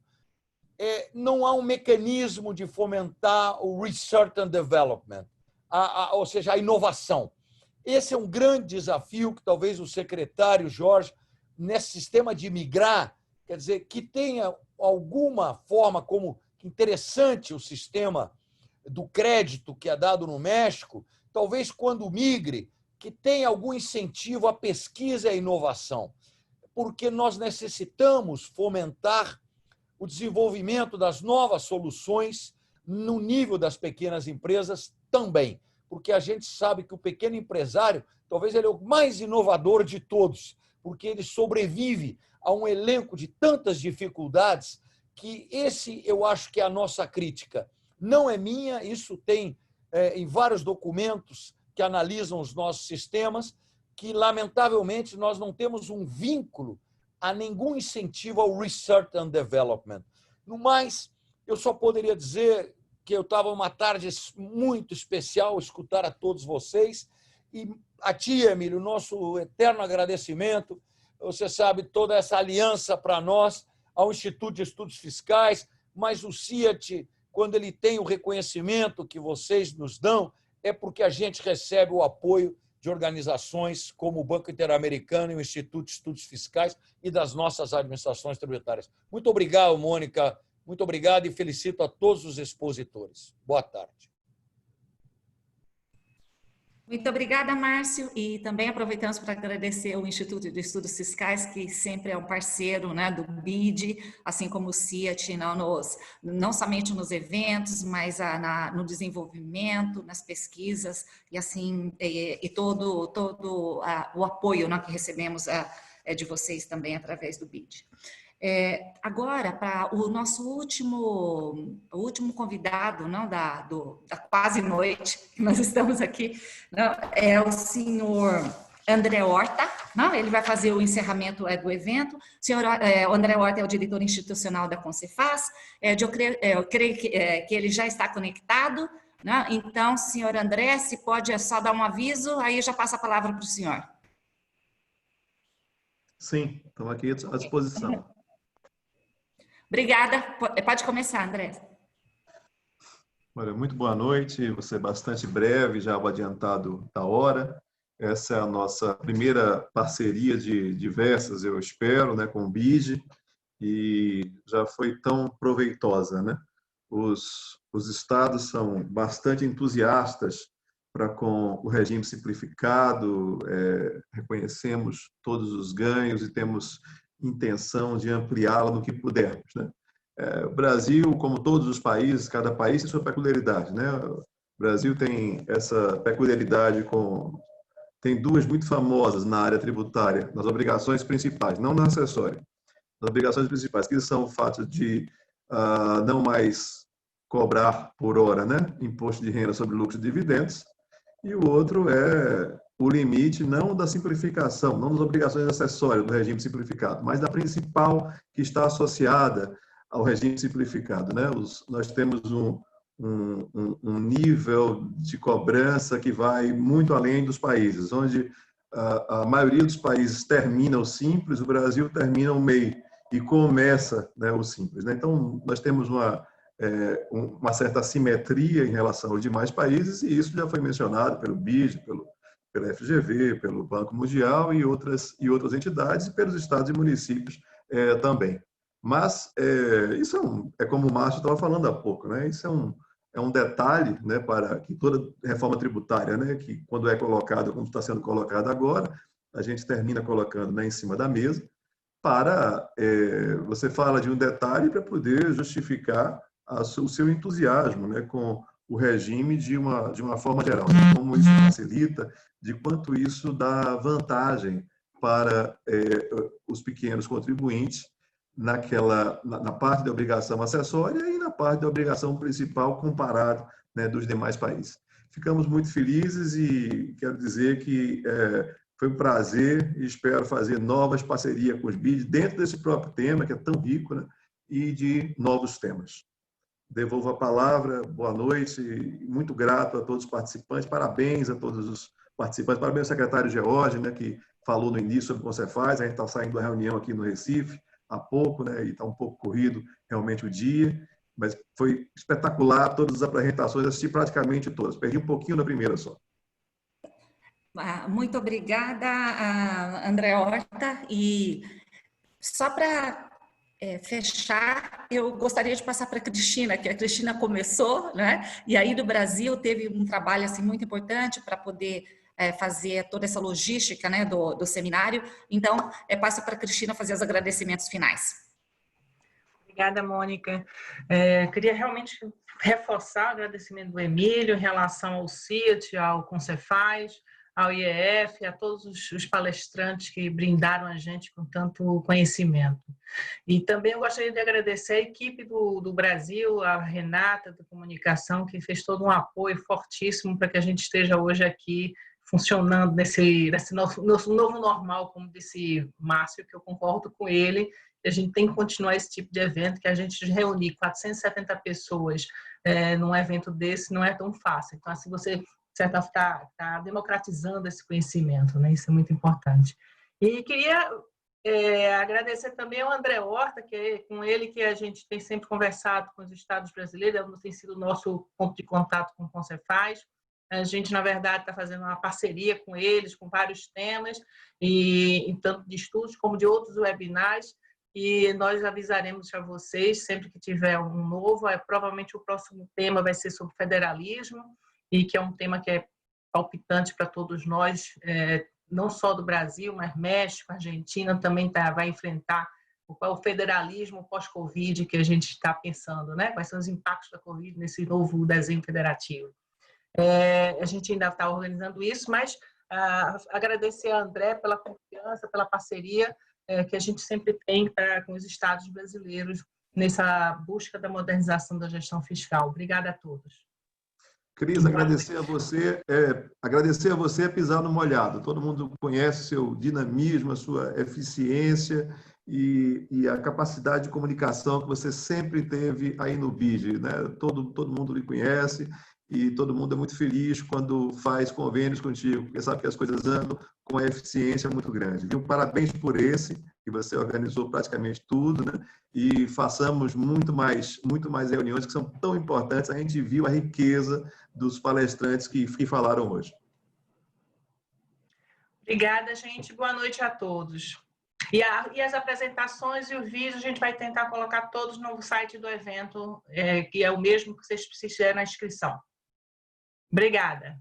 não há um mecanismo de fomentar o research and development, ou seja, a inovação. Esse é um grande desafio que talvez o secretário Jorge, nesse sistema de migrar, quer dizer, que tenha alguma forma como interessante o sistema do crédito que é dado no México, talvez quando migre, que tenha algum incentivo à pesquisa e à inovação, porque nós necessitamos fomentar o desenvolvimento das novas soluções no nível das pequenas empresas também, porque a gente sabe que o pequeno empresário, talvez ele é o mais inovador de todos, porque ele sobrevive a um elenco de tantas dificuldades que eu acho que é a nossa crítica. Não é minha, isso tem em vários documentos que analisam os nossos sistemas, que, lamentavelmente, nós não temos um vínculo a nenhum incentivo ao research and development. No mais, eu só poderia dizer que eu estava uma tarde muito especial escutar a todos vocês e a ti, Emílio, nosso eterno agradecimento. Você sabe, toda essa aliança para nós, ao Instituto de Estudos Fiscais, mas o CIAT, quando ele tem o reconhecimento que vocês nos dão, é porque a gente recebe o apoio de organizações como o Banco Interamericano e o Instituto de Estudos Fiscais e das nossas administrações tributárias. Muito obrigado, Mônica. Muito obrigado e felicito a todos os expositores. Boa tarde. Muito obrigada, Márcio, e também aproveitamos para agradecer ao Instituto de Estudos Fiscais, que sempre é um parceiro, né, do BID, assim como o CIAT, não somente nos eventos, mas no desenvolvimento, nas pesquisas, e assim, todo o apoio, né, que recebemos de vocês também através do BID. Agora, para o nosso último convidado, não, da quase noite, que nós estamos aqui, não, é o senhor André Horta, não? Ele vai fazer o encerramento do evento. O senhor André Horta é o diretor institucional da Concefaz. Eu creio que ele já está conectado, não? Então, senhor André, se pode só dar um aviso, aí eu já passo a palavra para o senhor. Sim, estamos aqui à disposição. Obrigada. Pode começar, André. Olha, muito boa noite. Vou ser bastante breve, já o adiantado da hora. Essa é a nossa primeira parceria de diversas, eu espero, né, com o BID, e já foi tão proveitosa, né? Os estados são bastante entusiastas com o regime simplificado, reconhecemos todos os ganhos e temos intenção de ampliá-la no que pudermos, né? O Brasil, como todos os países, cada país tem sua peculiaridade, né? O Brasil tem essa peculiaridade tem duas muito famosas na área tributária, nas obrigações principais, não na acessória. As obrigações principais, que são o fato de não mais cobrar por hora, né, imposto de renda sobre lucros e dividendos, e o outro é o limite não da simplificação, não das obrigações acessórias do regime simplificado, mas da principal que está associada ao regime simplificado, né? Nós temos um nível de cobrança que vai muito além dos países, onde a maioria dos países termina o simples, o Brasil termina o MEI e começa, né, o simples, né? Então, nós temos uma certa assimetria em relação aos demais países, e isso já foi mencionado pelo BID, pela FGV, pelo Banco Mundial e outras entidades, e pelos estados e municípios também. Mas isso é como o Márcio estava falando há pouco, né? Isso é um detalhe, né, para que toda reforma tributária, né, que quando é colocada, como está sendo colocada agora, a gente termina colocando, né, em cima da mesa, para você fala de um detalhe para poder justificar o seu entusiasmo, né, com o regime de uma forma geral, de como isso facilita, de quanto isso dá vantagem para os pequenos contribuintes na parte da obrigação acessória e na parte da obrigação principal comparado, né, dos demais países. Ficamos muito felizes e quero dizer que foi um prazer e espero fazer novas parcerias com os BID dentro desse próprio tema, que é tão rico, né, e de novos temas. Devolvo a palavra, boa noite, muito grato a todos os participantes, parabéns a todos os participantes, parabéns ao secretário George, né, que falou no início sobre o Concefaz, a gente está saindo da reunião aqui no Recife há pouco, né, e está um pouco corrido realmente o dia, mas foi espetacular todas as apresentações, assisti praticamente todas, perdi um pouquinho na primeira só. Muito obrigada, André Horta, e só para fechar, eu gostaria de passar para a Cristina, que a Cristina começou, né? E aí do Brasil teve um trabalho assim muito importante para poder fazer toda essa logística, né, do seminário. Então, passo para a Cristina fazer os agradecimentos finais. Obrigada, Mônica. Queria realmente reforçar o agradecimento do Emílio em relação ao CIAT, ao Concefaz, ao IEF, a todos os palestrantes que brindaram a gente com tanto conhecimento. E também eu gostaria de agradecer a equipe do Brasil, a Renata, da comunicação, que fez todo um apoio fortíssimo para que a gente esteja hoje aqui funcionando nesse novo normal, como disse Márcio, que eu concordo com ele. A gente tem que continuar esse tipo de evento, que a gente reunir 470 pessoas num evento desse não é tão fácil. Então, assim, você está democratizando esse conhecimento, né? Isso é muito importante. E queria agradecer também ao André Horta, que é com ele que a gente tem sempre conversado com os estados brasileiros, tem sido o nosso ponto de contato com o Concefaz. A gente, na verdade, está fazendo uma parceria com eles, com vários temas, e tanto de estudos como de outros webinars, e nós avisaremos a vocês sempre que tiver um novo. Provavelmente o próximo tema vai ser sobre federalismo, e que é um tema que é palpitante para todos nós, não só do Brasil, mas México, Argentina também vai enfrentar o federalismo pós-Covid que a gente está pensando, né? Quais são os impactos da Covid nesse novo desenho federativo. A gente ainda está organizando isso, mas agradecer a André pela confiança, pela parceria que a gente sempre tem com os estados brasileiros nessa busca da modernização da gestão fiscal. Obrigada a todos. Cris, agradecer a você é pisar no molhado. Todo mundo conhece seu dinamismo, a sua eficiência e a capacidade de comunicação que você sempre teve aí no BID, né? Todo mundo lhe conhece e todo mundo é muito feliz quando faz convênios contigo, porque sabe que as coisas andam com uma eficiência muito grande. Viu? Parabéns por esse, que você organizou praticamente tudo, né? E façamos muito mais reuniões que são tão importantes. A gente viu a riqueza dos palestrantes que falaram hoje. Obrigada, gente. Boa noite a todos. E as apresentações e os vídeos a gente vai tentar colocar todos no site do evento, que é o mesmo que vocês fizeram na inscrição. Obrigada.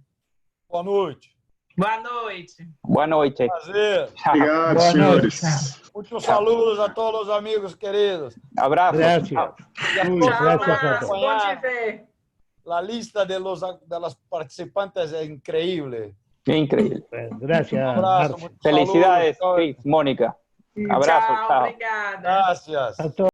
Boa noite. Boa noite. Boa noite. Prazer. Obrigado, Boa senhores. noite. Muitos saludos a todos os amigos queridos. Abraço. Gracias. Y a Tchau, todos Márcio. Bom te ver. la lista de los participantes es increíble. Increíble. Gracias. Un abrazo, Marcio. muchos Felicidades, saludos. Cris, Mónica. Abrazo. Tchau, Chao. obrigada. Gracias. A todos.